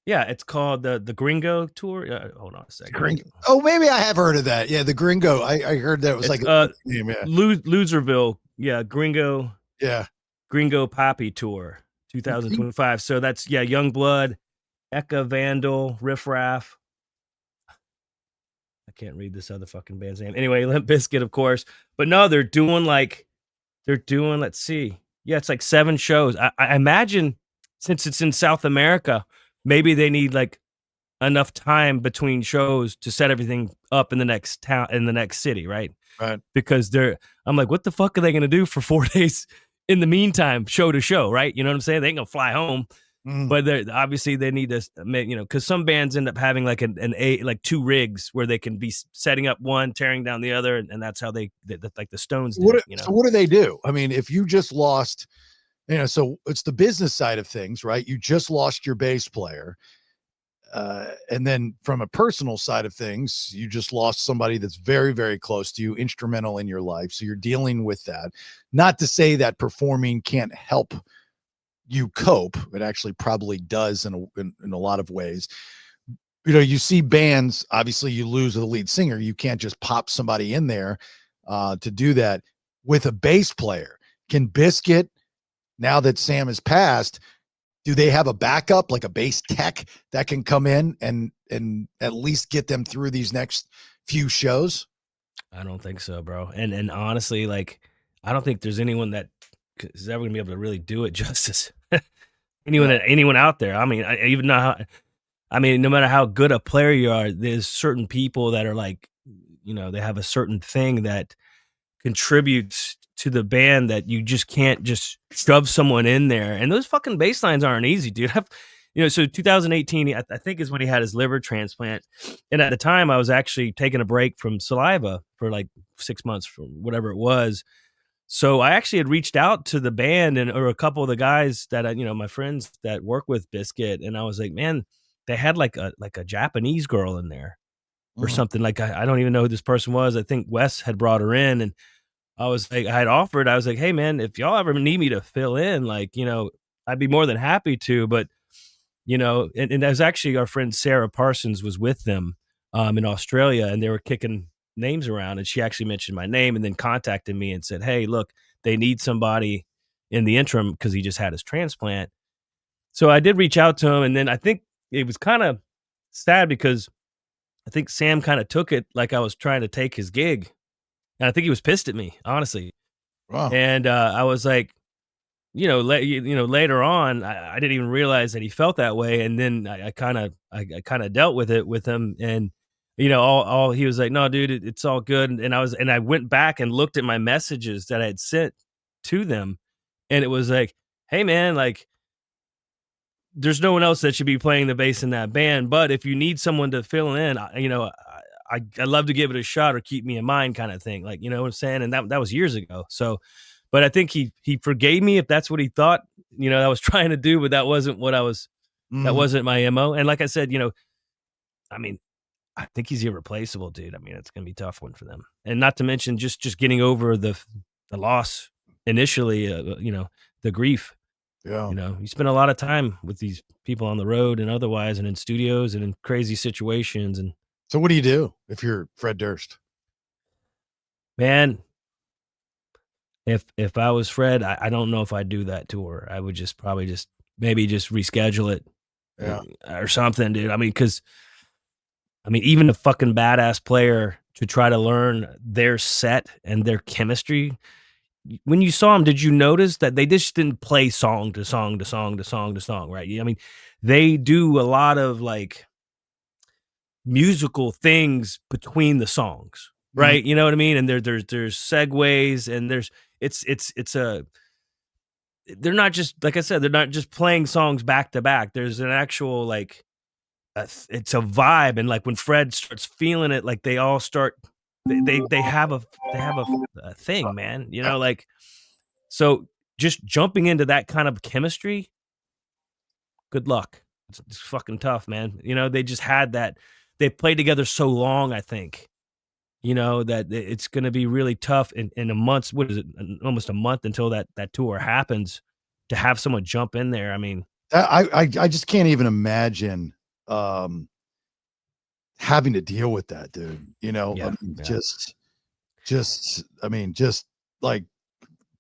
A: Yeah, it's called the Gringo Tour. Hold on a second.
B: Gringo. Oh, maybe I have heard of that. Yeah, the Gringo. I heard that was
A: it's
B: like name, yeah.
A: Loserville. Yeah, Gringo.
B: Yeah,
A: Gringo Poppy Tour 2025. So that's Youngblood, Eka Vandal, Riff Raff. I can't read this other fucking band's name. Anyway, Limp Bizkit, of course. But no, they're doing, let's see. Yeah, it's like 7 shows. I imagine since it's in South America, maybe they need like enough time between shows to set everything up in the next town, in the next city, right?
B: Right.
A: Because I'm like, what the fuck are they gonna do for 4 days in the meantime, show to show, right? You know what I'm saying? They ain't gonna fly home. But obviously they need to make, because some bands end up having like like 2 rigs where they can be setting up one, tearing down the other, and that's how they like the Stones did.
B: So what do they do? I mean, if you just lost, so it's the business side of things, right? You just lost your bass player. And then from a personal side of things, you just lost somebody that's very, very close to you, instrumental in your life. So you're dealing with that. Not to say that performing can't help you cope. It actually probably does in a lot of ways. You see bands, obviously you lose the lead singer. You can't just pop somebody in there to do that. With a bass player, can Bizkit, now that Sam has passed, do they have a backup, like a bass tech that can come in and at least get them through these next few shows?
A: I don't think so, bro. And honestly, like, I don't think there's anyone that is ever gonna be able to really do it justice. Anyone out there. I mean, no matter how good a player you are, there's certain people that are like, they have a certain thing that contributes to the band that you just can't just shove someone in there. And those fucking bass lines aren't easy, dude. So 2018, I think is when he had his liver transplant. And at the time I was actually taking a break from Saliva for like 6 months, for whatever it was. So I actually had reached out to the band or a couple of the guys that, my friends that work with Bizkit. And I was like, man, they had like a Japanese girl in there or something. Like, I don't even know who this person was. I think Wes had brought her in, and I was like, I was like, hey man, if y'all ever need me to fill in, like, I'd be more than happy to. But, and it was actually our friend Sarah Parsons was with them in Australia, and they were kicking names around, and she actually mentioned my name and then contacted me and said, hey, look, they need somebody in the interim because he just had his transplant. So I did reach out to him, and then I think it was kind of sad because I think Sam kind of took it like I was trying to take his gig. And I think he was pissed at me, honestly.
B: Wow.
A: And I was like, later on, I didn't even realize that he felt that way. And then I kind of dealt with it with him. And, all he was like, no, dude, it's all good. And I went back and looked at my messages that I had sent to them. And it was like, hey man, like, there's no one else that should be playing the bass in that band. But if you need someone to fill in, I'd love to give it a shot or keep me in mind, kind of thing. Like, you know what I'm saying? And that was years ago. So, but I think he forgave me if that's what he thought, I was trying to do, but that wasn't what that wasn't my MO. And like I said, I mean, I think he's irreplaceable, dude. I mean, it's going to be a tough one for them. And not to mention just getting over the loss initially, the grief.
B: Yeah.
A: You spend a lot of time with these people on the road and otherwise, and in studios and in crazy situations. And
B: So what do you do if you're Fred Durst?
A: Man, if I was Fred, I don't know if I'd do that tour. I would just probably just maybe just reschedule it,
B: Yeah.
A: or something, dude. I mean, because even a fucking badass player to try to learn their set and their chemistry. When you saw them, did you notice that they just didn't play song to song to song to song to song, right? I mean, they do a lot of like musical things between the songs,
B: Mhm.
A: right? You know what I mean? And there's segues and it's a they're not just like I said, they're not just playing songs back to back. There's an actual like it's a vibe, and like when Fred starts feeling it, like they all start they have a thing, man. You know, like so just jumping into that kind of chemistry, good luck. It's fucking tough, man. You know, they just had that. They played together so long, I think. You know that it's going to be really tough in a month. What is it? Almost a month until that tour happens. To have someone jump in there, I mean,
B: I just can't even imagine um having to deal with that, dude. You know, I
A: yeah,
B: mean,
A: yeah,
B: just I mean, just like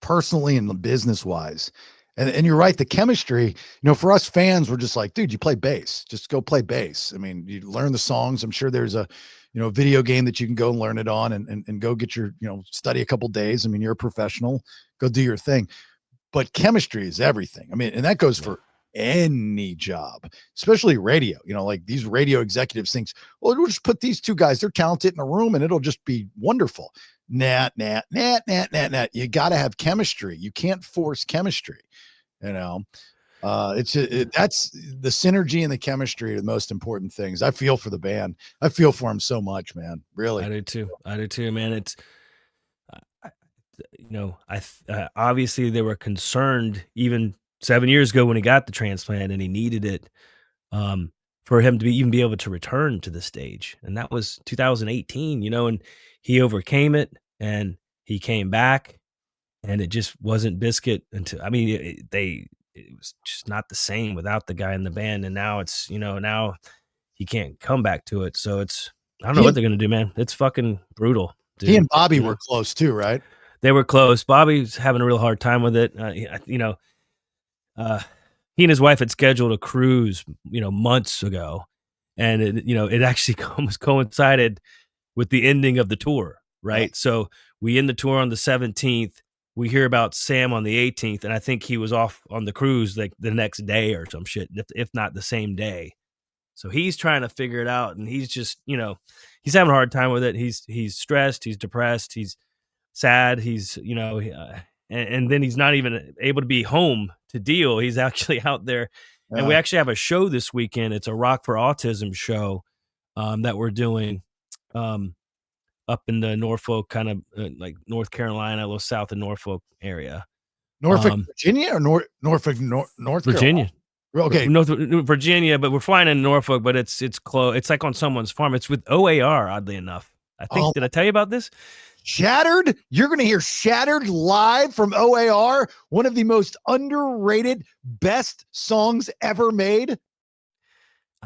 B: personally and business wise. And you're right, the chemistry, for us fans, we're just like, dude, you play bass. Just go play bass. I mean, you learn the songs. I'm sure there's a, video game that you can go and learn it on and go get your, study a couple days. I mean, you're a professional, go do your thing. But chemistry is everything. I mean, and that goes
A: yeah.
B: for any job, especially radio. Like these radio executives thinks, well, we'll just put these two guys, they're talented in a room and it'll just be wonderful. Nah, nah, nah, nah, nah, nah. You got to have chemistry. You can't force chemistry. You know, that's the synergy and the chemistry are the most important things. I feel for the band. I feel for them so much, man. Really.
A: I do too. I do too, man. It's I, obviously they were concerned even 7 years ago when he got the transplant and he needed it, um, for him to even be able to return to the stage, and that was 2018. And he overcame it and he came back, and it just wasn't Biscuit until it was just not the same without the guy in the band, and now it's now he can't come back to it, so it's I don't know
B: He
A: what
B: and,
A: they're gonna do, man. It's fucking brutal,
B: he
A: dude.
B: and Bobby were close too, right?
A: They were close. Bobby's having a real hard time with it. Uh, he and his wife had scheduled a cruise, months ago, and it actually almost coincided with the ending of the tour,
B: Uh,
A: right? So we end the tour on the 17th. We hear about Sam on the 18th, and I think he was off on the cruise like the next day or some shit, if not the same day. So he's trying to figure it out, and he's just, he's having a hard time with it. He's stressed, he's depressed, he's sad, he's, and then he's not even able to be home to deal. He's actually out there, and we
B: uh,
A: actually have a show this weekend. It's a Rock for Autism show, that we're doing. Um, Up in the Norfolk, kind of like North Carolina, a little south of Norfolk area.
B: Norfolk,
A: Um,
B: Virginia, or Norfolk, North Carolina.
A: Virginia,
B: Okay,
A: North Virginia, but we're flying in Norfolk, but it's close. It's like on someone's farm. It's with OAR, oddly enough. I think,
B: oh,
A: did I tell you about this?
B: Shattered. You're going to hear Shattered live from OAR, one of the most underrated, best songs ever made.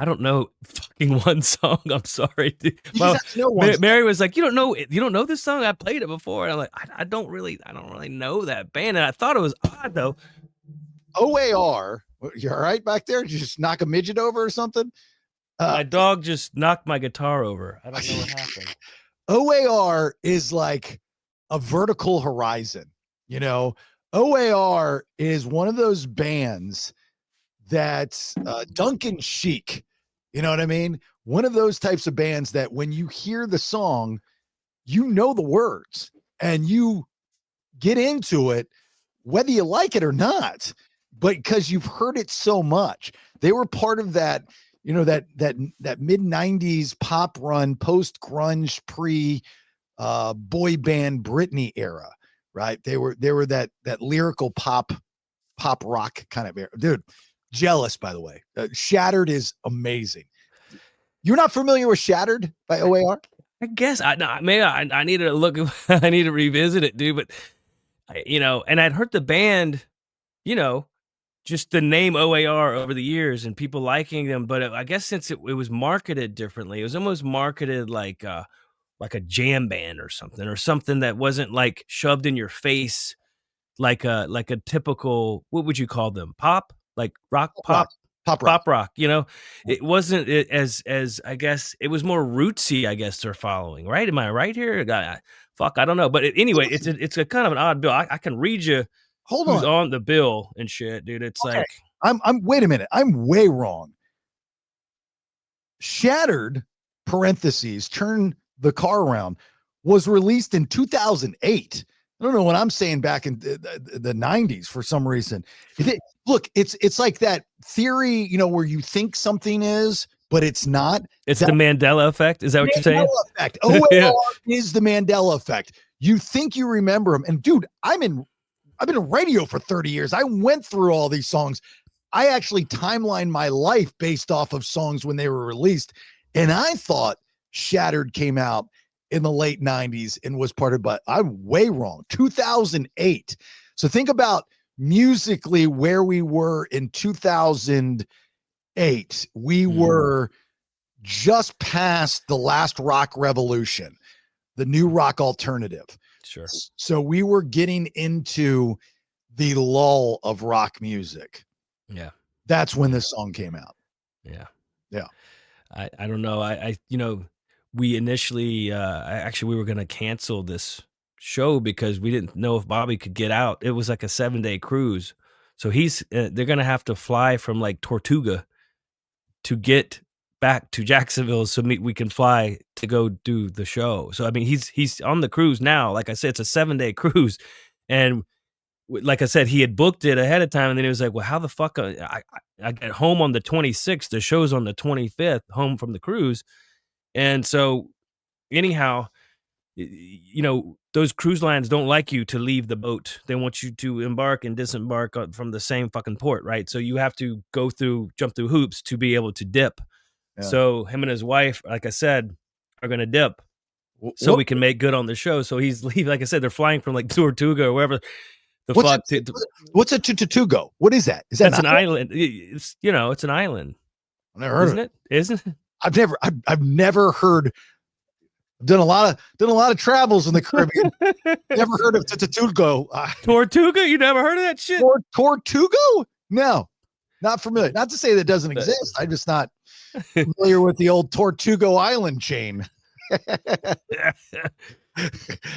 A: I don't know fucking one song. I'm sorry, dude.
B: You just
A: Well,
B: have to know one.
A: Mary was like, you don't know this song? I played it before. And I'm like, I don't really know that band. And I thought it was odd though.
B: OAR. You all right back there? Did you just knock a midget over or something?
A: My dog just knocked my guitar over. I don't know what happened.
B: OAR is like a vertical horizon. OAR is one of those bands that's Duncan Chic. You know what I mean? One of those types of bands that when you hear the song, you know the words and you get into it, whether you like it or not, but because you've heard it so much. They were part of that, that mid 90s pop run, post grunge, pre boy band Britney era, right? They were that lyrical pop rock kind of era. Dude, jealous, by the way. Shattered is amazing. You're not familiar with Shattered by OAR?
A: I guess maybe I need to look. I need to revisit it, dude. But and I'd heard the band, you know, just the name OAR over the years and people liking them. But I guess since it was marketed differently, it was almost marketed like a jam band or something that wasn't like shoved in your face like a typical, what would you call them? Pop? Like rock pop? Pop rock, you know? It wasn't as I guess it was more rootsy, I guess they're following, right? Am I right here? Fuck, I don't know. But anyway, it's a kind of an odd bill. I can read you who's on the bill and shit, dude. It's
B: okay.
A: like
B: I'm wait a minute. I'm way wrong. Shattered parentheses turn the car around was released in 2008. I don't know what I'm saying back in the 90s for some reason. Look, it's like that theory, you know, where you think something is, but it's not.
A: It's the Mandela effect. Is that what you're saying?
B: Mandela effect. OAR is the Mandela effect. You think you remember them. And dude, I've been in radio for 30 years. I went through all these songs. I actually timelined my life based off of songs when they were released. And I thought Shattered came out in the late 90s and was part of, but I'm way wrong. 2008. So think about musically where we were in 2008. We were just past the last rock revolution, the new rock alternative.
A: Sure.
B: So we were getting into the lull of rock music.
A: Yeah.
B: That's when this song came out.
A: Yeah.
B: Yeah.
A: I don't know. I you know, we initially we were going to cancel this show because we didn't know if Bobby could get out. It was like a 7-day cruise. So they're going to have to fly from like Tortuga to get back to Jacksonville so we can fly to go do the show. So I mean, he's on the cruise now. Like I said, it's a 7-day cruise, and like I said, he had booked it ahead of time, and then he was like, "Well, how the fuck I get home on the 26th? The show's on the 25th, home from the cruise." And so, anyhow, you know, those cruise lines don't like you to leave the boat. They want you to embark and disembark from the same fucking port, right? So you have to jump through hoops to be able to dip. Yeah. So him and his wife, like I said, are going to dip so we can make good on the show. So he's leaving. Like I said, they're flying from like Tortuga or wherever the fuck.
B: What's a Tortuga? What is that? Is that
A: an island? It's, you know, it's an island.
B: I've never heard of it.
A: Isn't it?
B: I've never heard. I've done a lot of travels in the Caribbean. Never heard of Tortuga.
A: Tortuga? You never heard of that shit?
B: Tortuga? No, not familiar. Not to say that doesn't exist. I'm just not familiar with the old Tortuga Island chain.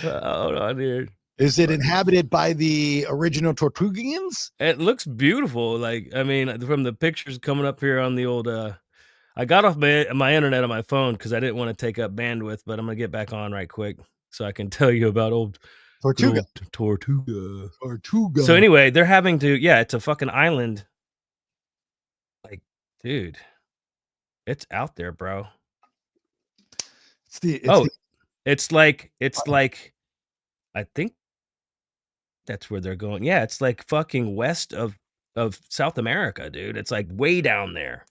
A: Hold on, dude.
B: Is it inhabited by the original Tortugians?
A: It looks beautiful. Like, I mean, from the pictures coming up here on the old, I got off my internet on my phone because I didn't want to take up bandwidth, but I'm going to get back on right quick so I can tell you about old
B: Tortuga.
A: Tortuga.
B: Tortuga.
A: So anyway, they're having to, it's a fucking island. Like, dude, it's out there, bro. It's like, I think that's where they're going. Yeah, it's like fucking west of South America, dude. It's like way down there.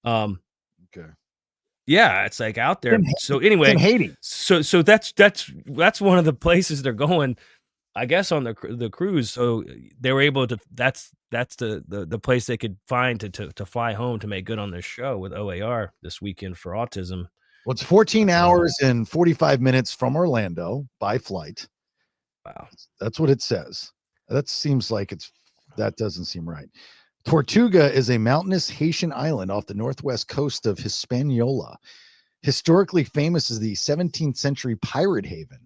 B: Okay.
A: Yeah, it's like out there. So anyway,
B: in Haiti.
A: So that's one of the places they're going, I guess, on the cruise. So they were able to. That's the place they could find to fly home to make good on this show with OAR this weekend for autism.
B: Well, it's 14 hours and 45 minutes from Orlando by flight.
A: Wow,
B: that's what it says. That seems like that doesn't seem right. Tortuga is a mountainous Haitian island off the northwest coast of Hispaniola. Historically famous as the 17th century pirate haven.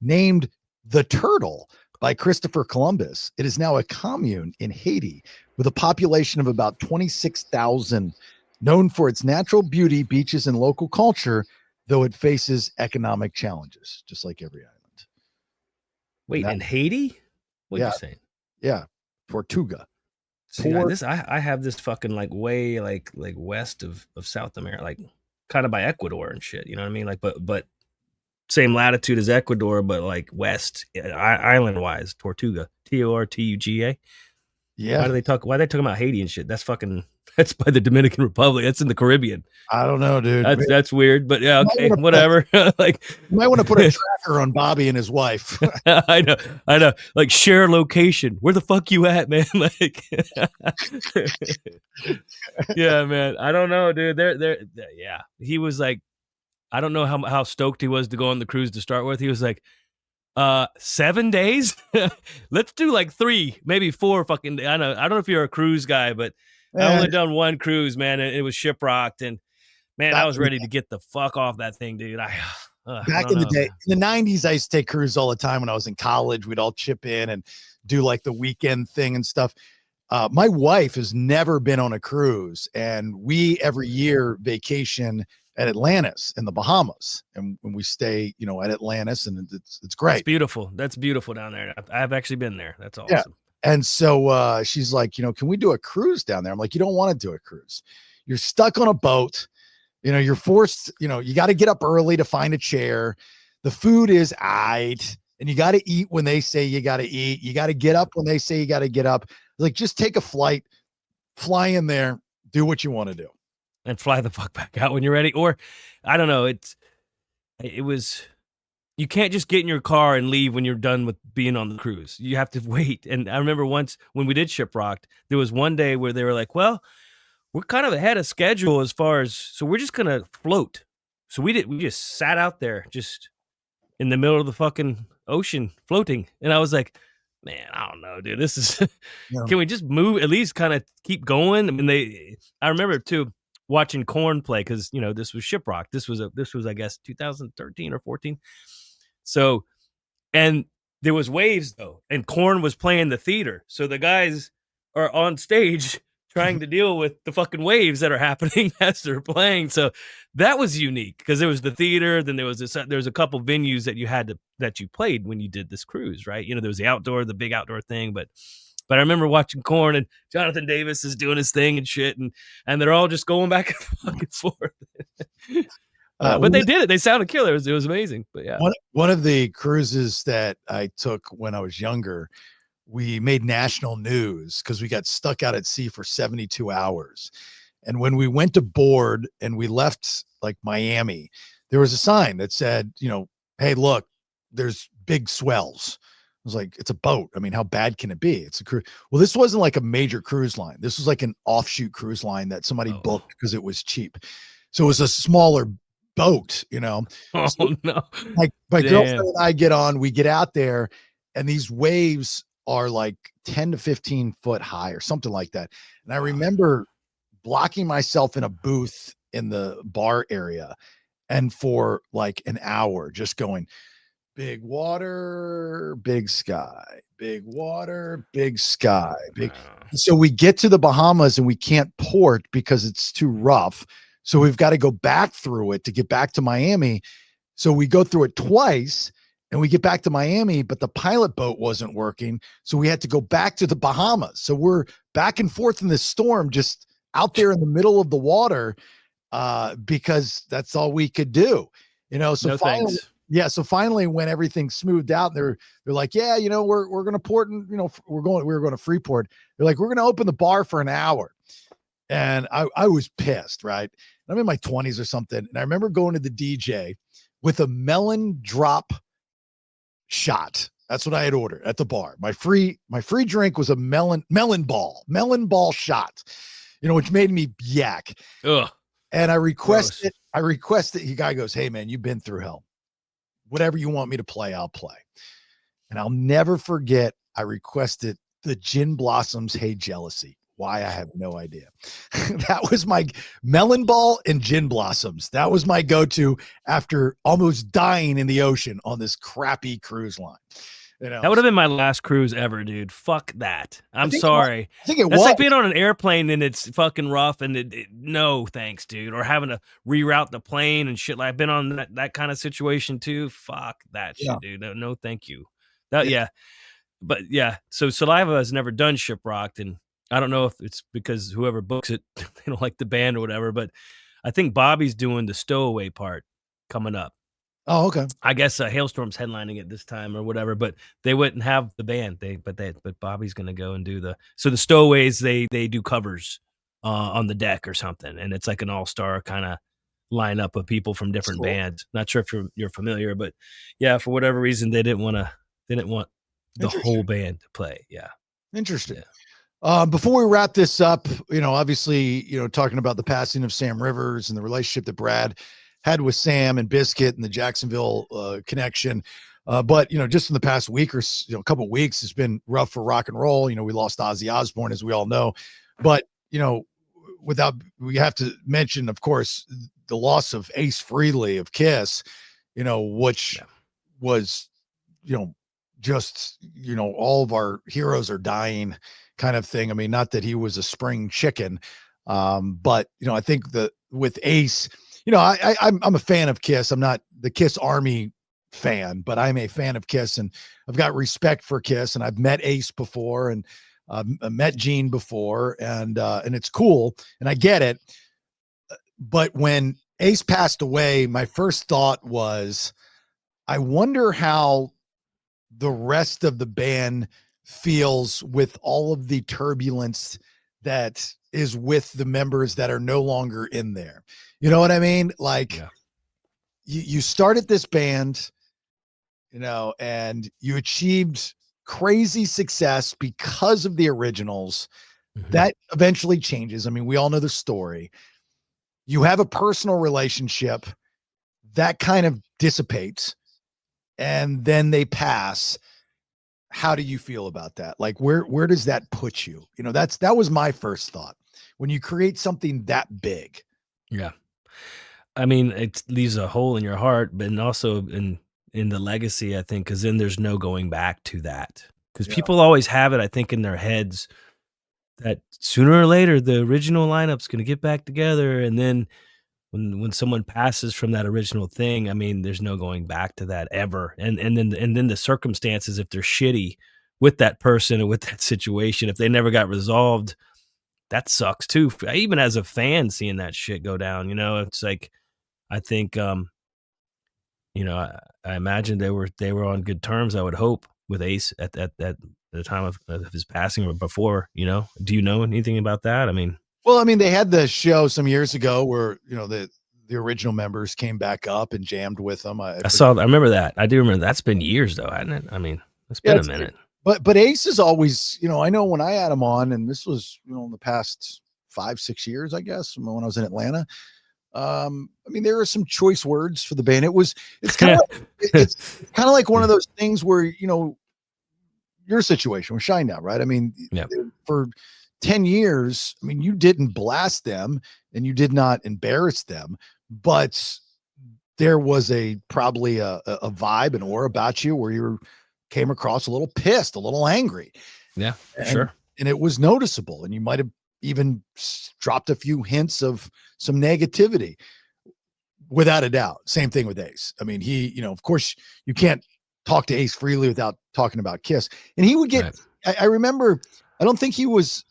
B: Named the Turtle by Christopher Columbus, it is now a commune in Haiti with a population of about 26,000, known for its natural beauty, beaches, and local culture, though it faces economic challenges, just like every island.
A: Wait, in Haiti? What are you saying?
B: Yeah, Tortuga.
A: See, I have this fucking like way like west of South America, like kind of by Ecuador and shit. You know what I mean? Like, but same latitude as Ecuador, but like west island wise. Tortuga, Tortuga.
B: Yeah.
A: Why are they talking about Haiti and shit? That's fucking That's by the Dominican Republic. That's in the Caribbean.
B: I don't know, dude.
A: That's weird, but yeah, okay, whatever. Like,
B: you might want to put a tracker on Bobby and his wife.
A: I know. Like, share location. Where the fuck you at, man? Like, yeah, man. I don't know, dude. Yeah. He was like, I don't know how stoked he was to go on the cruise to start with. He was like, 7 days? Let's do like 3, maybe 4 fucking. I don't know if you're a cruise guy, but I only done one cruise, man, and it was Shiprocked, and man, I was ready to get the fuck off that thing, dude.
B: Back in the day, in the 90s, I used to take cruises all the time when I was in college. We'd all chip in and do like the weekend thing and stuff. My wife has never been on a cruise, and we every year vacation at Atlantis in the Bahamas, and when we stay, at Atlantis, and it's great.
A: It's beautiful. That's beautiful down there. I've actually been there. That's awesome.
B: Yeah. And so she's like, can we do a cruise down there? I'm like, you don't want to do a cruise. You're stuck on a boat. You're forced, you got to get up early to find a chair. The food is and you got to eat when they say you got to eat. You got to get up when they say you got to get up. Like, just take a flight, fly in there, do what you want to do.
A: And fly the fuck back out when you're ready. Or, I don't know, you can't just get in your car and leave when you're done with being on the cruise. You have to wait. And I remember once when we did Shiprocked, there was one day where they were like, well, we're kind of ahead of schedule so we're just going to float. So we just sat out there just in the middle of the fucking ocean floating. And I was like, man, I don't know, dude, this is, can we just move, at least kind of keep going? I mean, I remember too, watching Korn play, because this was Shiprocked. This was I guess 2013 or 14. So, and there was waves though, and Korn was playing the theater, so the guys are on stage trying to deal with the fucking waves that are happening as they're playing. So that was unique, because there was the theater, then there was a couple venues that you played when you did this cruise, right? There was the big outdoor thing, but I remember watching Korn, and Jonathan Davis is doing his thing and shit, and they're all just going back and fucking forth. But they did it. They sounded killer. It was amazing. But yeah,
B: one of the cruises that I took when I was younger, we made national news because we got stuck out at sea for 72 hours. And when we went to board and we left like Miami, there was a sign that said, hey, look, there's big swells. I was like, it's a boat. I mean, how bad can it be? It's a cruise. Well, this wasn't like a major cruise line. This was like an offshoot cruise line that somebody booked because it was cheap. So it was a smaller boat,
A: Oh,
B: so,
A: no.
B: Like my girlfriend and I we get out there, and these waves are like 10 to 15 foot high or something like that. And I remember blocking myself in a booth in the bar area, and for like an hour just going, big water, big sky, big water, big sky, big. So we get to the Bahamas and we can't port because it's too rough. So we've got to go back through it to get back to Miami. So we go through it twice and we get back to Miami, but the pilot boat wasn't working. So we had to go back to the Bahamas. So we're back and forth in this storm, just out there in the middle of the water, because that's all we could do, so
A: no
B: finally,
A: thanks.
B: Yeah. So finally, when everything smoothed out, they're like, yeah, we're going to port, and we were going to Freeport. They're like, we're going to open the bar for an hour. And I was pissed, right? I'm in my 20s or something. And I remember going to the DJ with a melon drop shot. That's what I had ordered at the bar. My free drink was a melon ball shot, which made me yak.
A: Ugh.
B: And I requested, the guy goes, hey man, you've been through hell. Whatever you want me to play, I'll play. And I'll never forget, I requested the Gin Blossoms, Hey Jealousy. Why, I have no idea. That was my melon ball and Gin Blossoms. That was my go-to after almost dying in the ocean on this crappy cruise line.
A: That would have been my last cruise ever, dude. Fuck that. I'm sorry.
B: I think it
A: That's
B: was
A: like being on an airplane and it's fucking rough, and no thanks, dude. Or having to reroute the plane and shit. Like, I've been on that kind of situation too. Fuck that shit, dude. No, thank you. But yeah. So Saliva has never done Shiprocked, and I don't know if it's because whoever books it, they don't like the band or whatever, but I think Bobby's doing the stowaway part coming up.
B: Oh, okay.
A: I guess Hailstorm's headlining it this time or whatever, but they wouldn't have the band. But Bobby's gonna go and do the Stowaways. They do covers on the deck or something, and it's like an all-star kind of lineup of people from different
B: Cool.
A: bands. Not sure if you're familiar, but yeah, for whatever reason they didn't want the whole
B: Interesting.
A: band to play. Yeah.
B: Interesting.
A: Yeah.
B: Before we wrap this up, obviously, talking about the passing of Sam Rivers and the relationship that Brad had with Sam and Bizkit and the Jacksonville connection. But just in the past week or a couple of weeks, it's been rough for rock and roll. We lost Ozzy Osbourne, as we all know. But we have to mention, of course, the loss of Ace Frehley of Kiss. Which was, just all of our heroes are dying kind of thing. I mean, not that he was a spring chicken, but I think that with Ace, I'm a fan of Kiss. I'm not the Kiss Army fan, but I'm a fan of Kiss, and I've got respect for Kiss, and I've met Ace before, and I met Gene before, and it's cool, and I get it. But when Ace passed away, my first thought was, I wonder how the rest of the band feels with all of the turbulence that is with the members that are no longer in there. You know what I mean? Like, you started this band, and you achieved crazy success because of the originals.
A: Mhm.
B: That eventually changes. I mean, we all know the story. You have a personal relationship that kind of dissipates, and then they pass. How do you feel about that? Like, where does that put you? That was my first thought when you create something that big.
A: Yeah. I mean, it leaves a hole in your heart, but also in the legacy, I think, because then there's no going back to that. Because
B: Yeah.
A: people always have it, I think, in their heads that sooner or later the original lineup's going to get back together, and then when someone passes from that original thing, I mean, there's no going back to that ever. And then the circumstances, if they're shitty with that person or with that situation, if they never got resolved, that sucks too. Even as a fan, seeing that shit go down, it's like, I think, I imagine they were on good terms, I would hope, with Ace at the time of his passing or before. Do you know anything about that? I mean,
B: Well, I mean, they had the show some years ago where the original members came back up and jammed with them. I
A: remember that. I do remember. That's been years though, hasn't it? I mean, it's been a minute.
B: But Ace is always, I know when I had him on, and this was in the past 5-6 years, I guess, when I was in Atlanta. I mean, there are some choice words for the band. It's kind of like one of those things where your situation with Shine Now, right? I mean, for 10 years, I mean, you didn't blast them and you did not embarrass them, but there was probably a vibe and aura about you where you came across a little pissed, a little angry.
A: Yeah, sure.
B: And it was noticeable, and you might have even dropped a few hints of some negativity, without a doubt. Same thing with Ace. I mean, he, of course you can't talk to Ace Frehley without talking about Kiss, and he would get, right. I remember, I don't think he was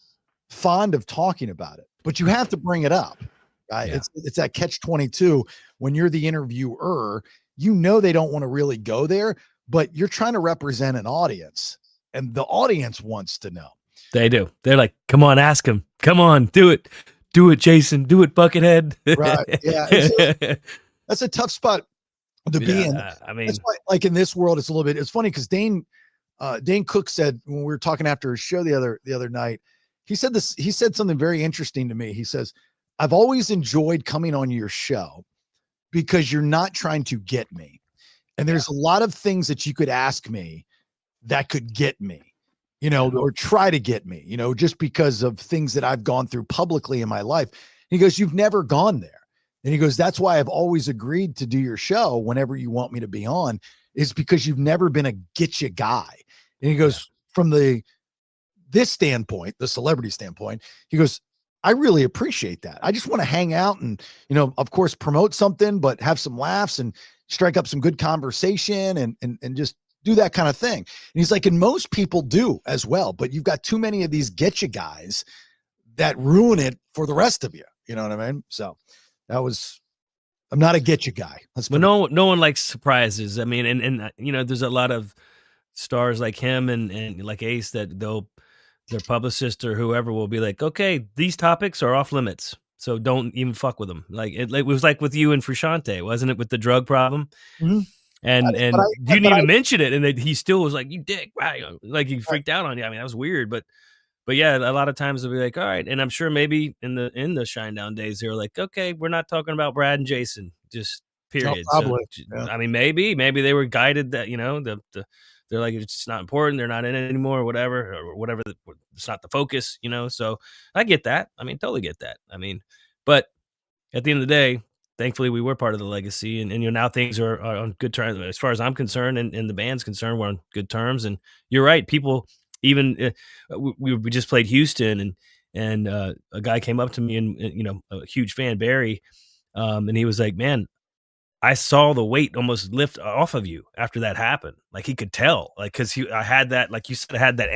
B: fond of talking about it, but you have to bring it up. Right? Yeah. It's that catch-22 when you're the interviewer. They don't want to really go there, but you're trying to represent an audience, and the audience wants to know.
A: They do. They're like, come on, ask him. Come on, do it, Jason. Do it, Buckethead.
B: Right? Yeah. That's a tough spot to be in.
A: I mean,
B: that's why, like, in this world, it's a little bit. It's funny because Dane Cook said, when we were talking after his show the other night, he said this. He said something very interesting to me. He says, "I've always enjoyed coming on your show because you're not trying to get me, and there's a lot of things that you could ask me that could get me." Or try to get me, just because of things that I've gone through publicly in my life. He goes, "You've never gone there." And he goes, "That's why I've always agreed to do your show whenever you want me to be on, is because you've never been a get you guy." And he goes, from this standpoint, the celebrity standpoint, he goes, "I really appreciate that. I just want to hang out and, of course, promote something, but have some laughs and strike up some good conversation and just do that kind of thing." And he's like, and most people do as well, but you've got too many of these get you guys that ruin it for the rest of you. You know what I mean? So I'm not a get you guy.
A: But no one likes surprises. I mean, and there's a lot of stars like him and like Ace that they'll their publicist or whoever will be like, okay, these topics are off limits, so don't even fuck with them. Like it was like with you and Frusciante, wasn't it, with the drug problem?
B: Mhm.
A: And
B: But
A: you didn't even mention it, and he still was like, "You dick!" Wow, like he freaked out on you. I mean, that was weird, but yeah, a lot of times they'll be like, all right, and I'm sure maybe in the Shinedown days they were like, okay, we're not talking about Brad and Jason, just
B: no,
A: period. So
B: probably. Yeah.
A: I mean, maybe they were guided that they're like, it's just not important, they're not in it anymore, or whatever. It's not the focus, So I get that. I mean, totally get that. I mean, but at the end of the day, thankfully we were part of the legacy, and now things are on good terms as far as I'm concerned, and the band's concerned. We're on good terms, and you're right. People even we just played Houston, and a guy came up to me, and a huge fan, Barry, and he was like, "Man, I saw the weight almost lift off of you after that happened." Like he could tell, like because I had that, like you said, I had that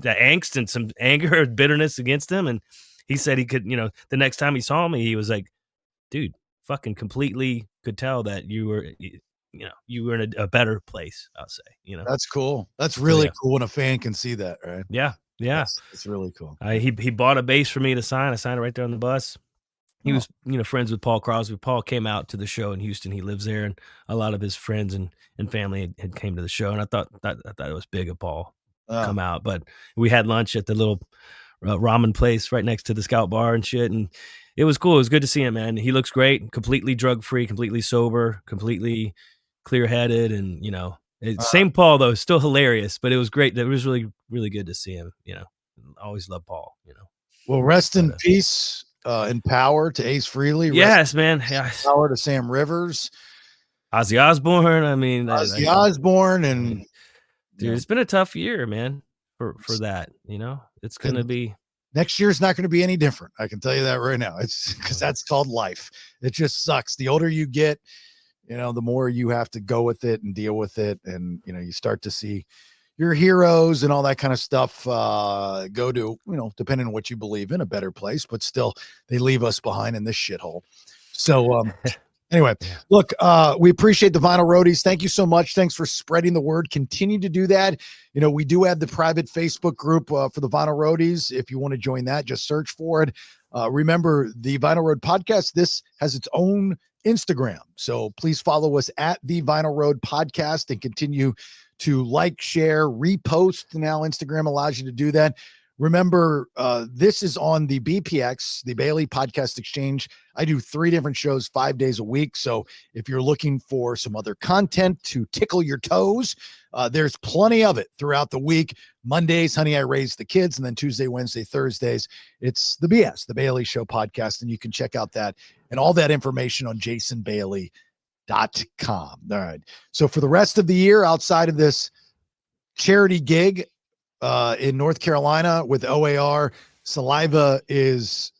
A: that angst and some anger or bitterness against him, and he said he could, the next time he saw me, he was like, dude, fucking completely could tell that you were, you were in a better place, I'll say.
B: That's cool. That's
A: So,
B: really
A: yeah.
B: cool when a fan can see that, right?
A: Yeah. Yeah.
B: That's really cool.
A: He bought a bass for me to sign. I signed it right there on the bus. He was, friends with Paul Crosby. Paul came out to the show in Houston. He lives there, and a lot of his friends and family had came to the show. And I thought it was big of Paul to come out. But we had lunch at the little ramen place right next to the Scout Bar and shit, and it was cool. It was good to see him, man. He looks great, completely drug free, completely sober, completely clear headed, and same Paul though, still hilarious. But it was great. It was really, really good to see him. Always love Paul.
B: Well, rest in peace and power to Ace Frehley.
A: Yes, man. Yes.
B: Power to Sam Rivers,
A: Ozzy Osbourne. I mean,
B: Ozzy Osbourne, and
A: dude, it's been a tough year, man. For that, it's gonna be.
B: Next year's not going to be any different. I can tell you that right now. It's because that's called life. It just sucks. The older you get, the more you have to go with it and deal with it. And, you start to see your heroes and all that kind of stuff go to, depending on what you believe in, a better place, but still they leave us behind in this shithole. So, anyway, look, we appreciate the Vinyl Roadies. Thank you so much. Thanks for spreading the word. Continue to do that. We do have the private Facebook group for the Vinyl Roadies. If you want to join that, just search for it. Remember, the Vinyl Road Podcast, this has its own Instagram. So please follow us at the Vinyl Road Podcast and continue to like, share, repost. Now Instagram allows you to do that. Remember, this is on the BPX, the Bailey Podcast Exchange. I do 3 different shows 5 days a week. So if you're looking for some other content to tickle your toes, there's plenty of it throughout the week. Mondays, Honey, I Raised the Kids. And then Tuesday, Wednesday, Thursdays, it's the BS, the Bailey Show podcast. And you can check out that and all that information on jasonbailey.com. All right. So for the rest of the year, outside of this charity gig, in North Carolina with OAR, Saliva is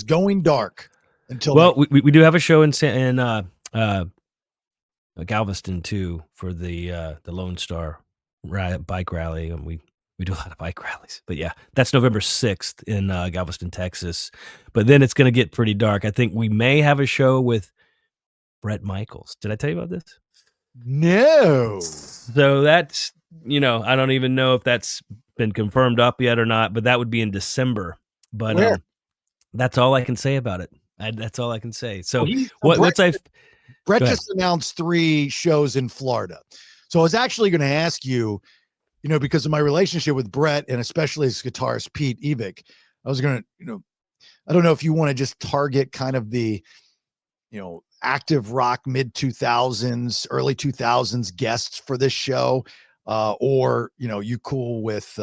B: going dark until.
A: Well, we do have a show in Galveston too for the Lone Star bike rally, and we do a lot of bike rallies. But yeah, that's November 6th in Galveston, Texas. But then it's going to get pretty dark. I think we may have a show with Bret Michaels. Did I tell you about this?
B: No.
A: So that's, I don't even know if that's been confirmed up yet or not, but that would be in December. But that's all I can say about it. That's all I can say. So
B: Brett just announced 3 shows in Florida. So I was actually going to ask you, because of my relationship with Brett and especially his guitarist Pete Evick, I was going to, I don't know if you want to just target kind of the, active rock mid 2000s, early 2000s guests for this show. Or, you cool with,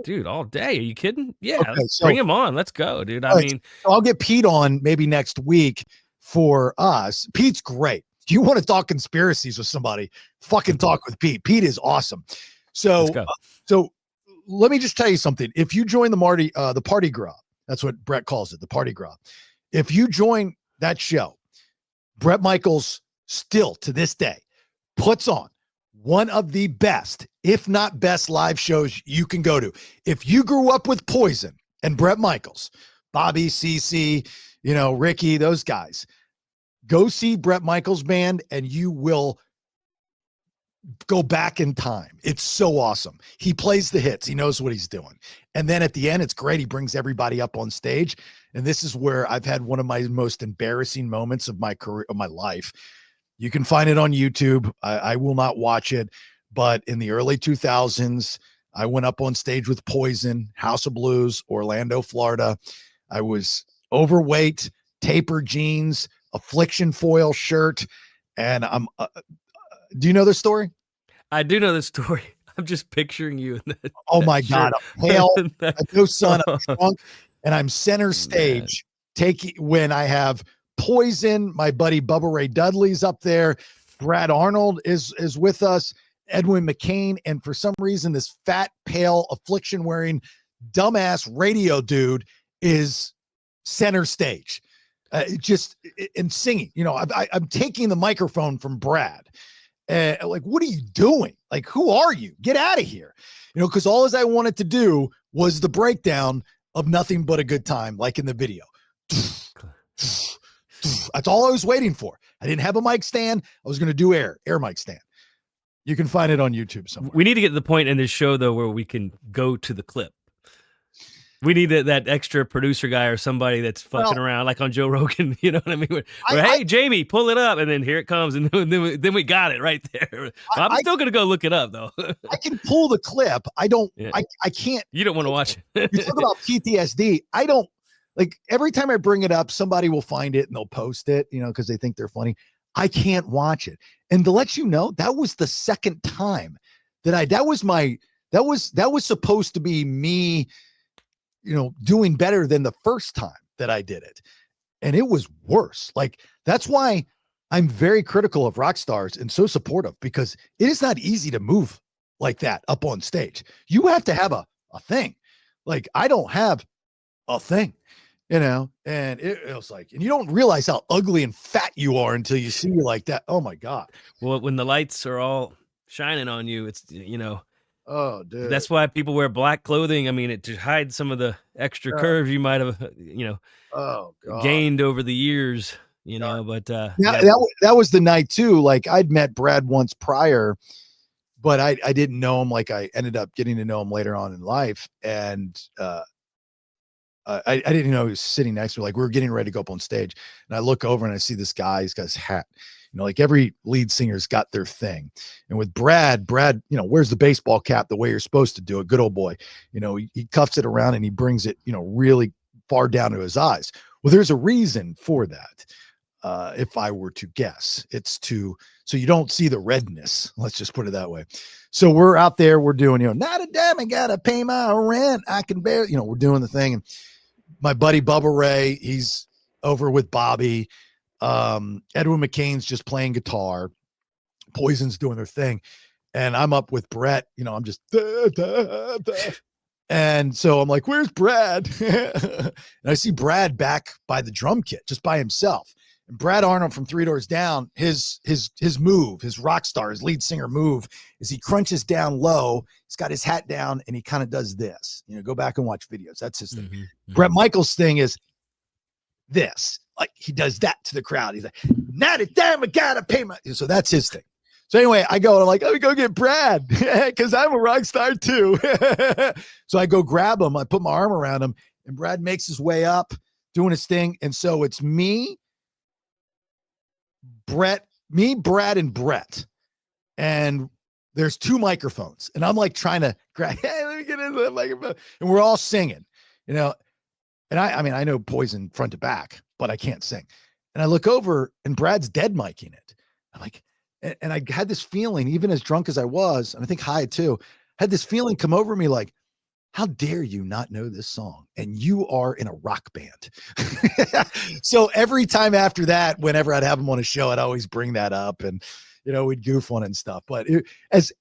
A: dude, all day. Are you kidding? Yeah.
B: Okay,
A: bring him on. Let's go, dude. I mean,
B: I'll get Pete on maybe next week for us. Pete's great. If you want to talk conspiracies with somebody, fucking talk with Pete. Pete is awesome. So, so let me just tell you something. If you join the party grub, that's what Brett calls it, the party grub. If you join that show, Bret Michaels still to this day puts on one of the best, if not best, live shows you can go to. If you grew up with Poison and Bret Michaels, Bobby, CC, Ricky, those guys, go see Bret Michaels band and you will go back in time. It's so awesome. He plays the hits. He knows what he's doing. And then at the end, it's great. He brings everybody up on stage. And this is where I've had one of my most embarrassing moments of my career, of my life. You can find it on YouTube. I will not watch it. But in the early 2000s, I went up on stage with Poison, House of Blues, Orlando, Florida. I was overweight, tapered jeans, Affliction foil shirt. And I'm, do you know this story?
A: I do know the story. I'm just picturing you in that.
B: Oh my God. I'm pale. I no sun. I'm
A: Oh,
B: drunk. And I'm center stage when I have Poison, my buddy Bubba Ray Dudley's up there. Brad Arnold is with us, Edwin McCain. And for some reason, this fat, pale, Affliction wearing dumbass radio dude is center stage. And singing, you know, I'm taking the microphone from Brad. Like, what are you doing? Like, who are you? Get out of here. You know, because all I wanted to do was the breakdown of Nothing But a Good Time, like in the video. That's all I was waiting for. I didn't have a mic stand. I was going to do air mic stand. You can find it on YouTube somewhere.
A: we need to get to the point in this show, though, where we can go to the clip. We need that extra producer guy or somebody that's fucking around, like on Joe Rogan. You know what I mean? Where, hey, Jamie, pull it up, and then here it comes, and then we got it right there. I'm still gonna go look it up though.
B: I can pull the clip. I don't.
A: Yeah.
B: I can't.
A: You don't want to watch it.
B: You talk about PTSD. I don't like. Every time I bring it up, somebody will find it and they'll post it. You know, because they think they're funny. I can't watch it. And to let you know, that was the second time that that was supposed to be me, you know, doing better than the first time that I did it. And it was worse. Like, that's why I'm very critical of rock stars and so supportive, because it is not easy to move like that up on stage. You have to have a thing. Like, I don't have a thing, you know, and it was like, and you don't realize how ugly and fat you are until you see you like that. Oh my God.
A: Well, when the lights are all shining on you, it's, you know,
B: oh, dude.
A: That's why people wear black clothing. I mean, it to hide some of the extra curves you might have, you know, gained over the years, you know, but
B: that was the night too. Like, I'd met Brad once prior, but I didn't know him. Like, I ended up getting to know him later on in life. And, I didn't know he was sitting next to me. Like, we were getting ready to go up on stage, and I look over and I see this guy. He's got his hat. You know, like every lead singer's got their thing. And with Brad, you know, wears the baseball cap the way you're supposed to do it. Good old boy. You know, he cuffs it around and he brings it, you know, really far down to his eyes. Well, there's a reason for that. If I were to guess, it's so you don't see the redness. Let's just put it that way. So we're out there, we're doing, you know, not a damn, I gotta pay my rent. I can bear, you know, we're doing the thing. And my buddy Bubba Ray, he's over with Bobby. Edwin McCain's just playing guitar. Poison's doing their thing. And I'm up with Brett, you know, I'm just, and so I'm like, where's Brad? And I see Brad back by the drum kit, just by himself. And Brad Arnold from Three Doors Down, his move, his rock star, his lead singer move, is he crunches down low. He's got his hat down and he kind of does this. You know, go back and watch videos. That's his thing. Mm-hmm. Brett Michaels' thing is this. Like, he does that to the crowd. He's like, not a damn, I gotta pay my. So that's his thing. So anyway, I go and I'm like, let me go get Brad because I'm a rock star too. So I go grab him. I put my arm around him, and Brad makes his way up, doing his thing. And so it's me, Brad, and Brett. And there's two microphones. And I'm like trying to grab, hey, let me get into that microphone. And we're all singing, you know. And I mean, I know Poison front to back, but I can't sing. And I look over and Brad's dead micing it. I'm like, and I had this feeling, even as drunk as I was, and I think high too, had this feeling come over me like, how dare you not know this song? And you are in a rock band. So every time after that, whenever I'd have him on a show, I'd always bring that up and, you know, we'd goof on it and stuff. But as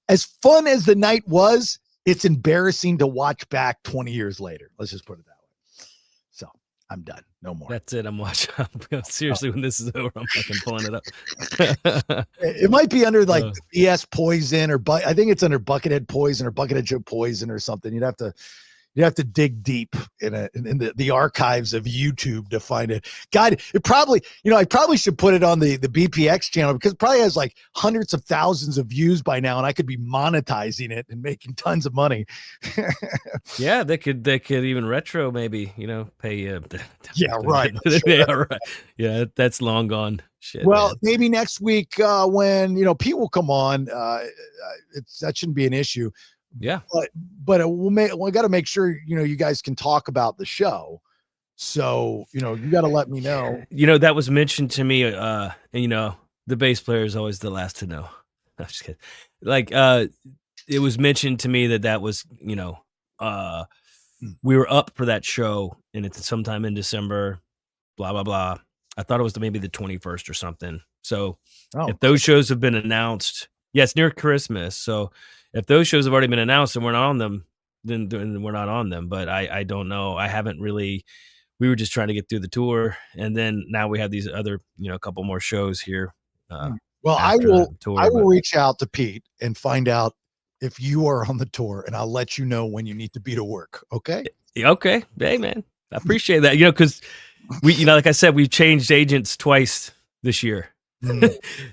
B: fun as the night was, it's embarrassing to watch back 20 years later. Let's just put it that way. So I'm done. No more.
A: That's it. I'm watching. Seriously, when this is over, I'm fucking pulling it up.
B: It might be under like BS Poison, or I think it's under Buckethead Poison or Buckethead Joe Poison or something. You'd have to, You have to dig deep in the archives of YouTube to find it. God, it probably, I probably should put it on the BPX channel because it probably has like hundreds of thousands of views by now, and I could be monetizing it and making tons of money.
A: Yeah, they could even retro maybe, pay you.
B: Yeah, right.
A: Yeah, right. Yeah, that's long gone. Shit.
B: Well,
A: man.
B: maybe next week when Pete will come on, that shouldn't be an issue.
A: Yeah,
B: but we got to make sure you guys can talk about the show. So you got to let me know.
A: That was mentioned to me. And the bass player is always the last to know. I'm just kidding. Like, it was mentioned to me that was we were up for that show, and it's sometime in December. Blah blah blah. I thought it was maybe the 21st or something. So if those shows have been announced, it's near Christmas. So if those shows have already been announced and we're not on them, then we're not on them. But I don't know. I haven't really. We were just trying to get through the tour, and then now we have these other, a couple more shows here.
B: Well, I will reach out to Pete and find out if you are on the tour, and I'll let you know when you need to be to work. Okay.
A: Okay. Hey, man, I appreciate that. Because we, like I said, we've changed agents twice this year.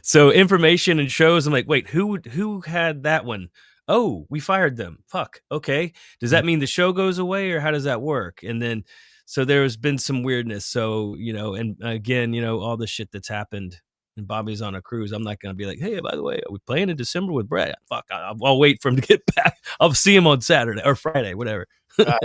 A: So information and shows, I'm like, wait, who had that one? Oh, we fired them. Fuck. Okay. Does that mean the show goes away, or how does that work? And then, so there's been some weirdness. So, and again, all the shit that's happened, and Bobby's on a cruise. I'm not going to be like, hey, by the way, are we playing in December with Brad? Fuck. I'll wait for him to get back. I'll see him on Saturday or Friday, whatever.
B: All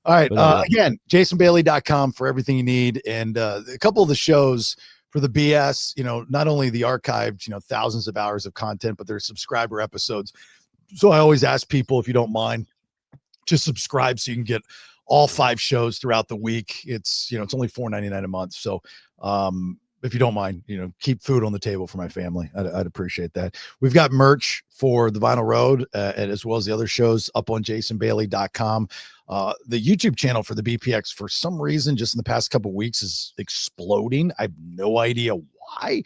B: right. Again, jasonbailey.com for everything you need. And a couple of the shows for the BS, not only the archived, thousands of hours of content, but there's subscriber episodes. So I always ask people, if you don't mind, just subscribe so you can get all 5 shows throughout the week. It's, it's only $4.99 a month. So if you don't mind, keep food on the table for my family. I'd appreciate that. We've got merch for the Vinyl Road and as well as the other shows up on jasonbailey.com. The YouTube channel for the BPX, for some reason, just in the past couple of weeks, is exploding. I have no idea why.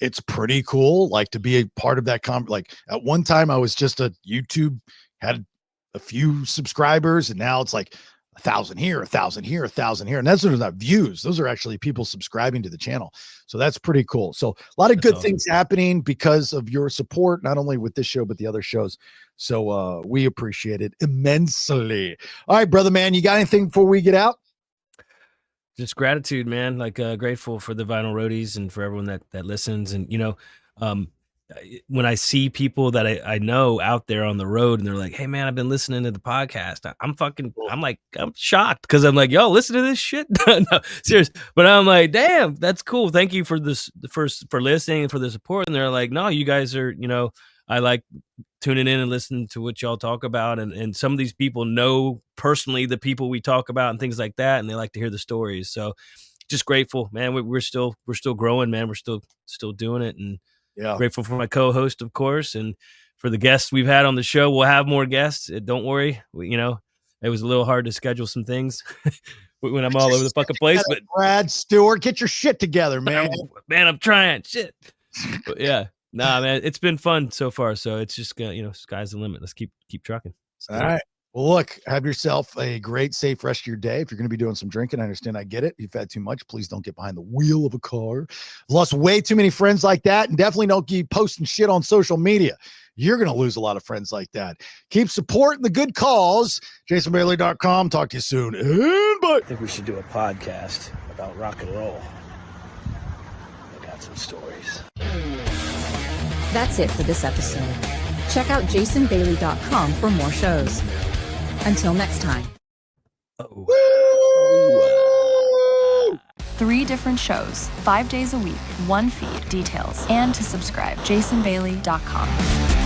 B: It's pretty cool, like, to be a part of that. Like, at one time, I was just YouTube had a few subscribers, and now it's like 1,000 here, 1,000 here, 1,000 here. And those are not views. Those are actually people subscribing to the channel. So that's pretty cool. So a lot of good things happening because of your support, not only with this show, but the other shows. So we appreciate it immensely. All right, brother, man, you got anything before we get out?
A: Just gratitude, man. Like, grateful for the Vinyl Roadies and for everyone that listens. And, when I see people that I know out there on the road and they're like, hey, man, I've been listening to the podcast. I'm shocked because I'm like, yo, listen to this shit. No, serious. But I'm like, damn, that's cool. Thank you for for listening and for the support. And they're like, no, you guys are, I like tuning in and listening to what y'all talk about. And some of these people know personally the people we talk about and things like that. And they like to hear the stories. So just grateful, man. We're still growing, man. We're still doing it. And grateful for my co-host, of course, and for the guests we've had on the show. We'll have more guests. Don't worry. It was a little hard to schedule some things when I'm all over the fucking place. But
B: Brad Stewart, get your shit together, man.
A: I'm trying. Shit. But yeah. Nah, man, it's been fun so far. So it's just sky's the limit. Let's keep trucking.
B: All right. Well, look, have yourself a great, safe rest of your day. If you're going to be doing some drinking, I understand. I get it. If you've had too much, please don't get behind the wheel of a car. I've lost way too many friends like that, and definitely don't keep posting shit on social media. You're going to lose a lot of friends like that. Keep supporting the good cause. JasonBailey.com. Talk to you soon. And bye.
C: I think we should do a podcast about rock and roll. I got some stories.
D: That's it for this episode. Check out jasonbailey.com for more shows. Until next time.
E: 3 different shows, 5 days a week, 1 feed, details, and to subscribe, jasonbailey.com.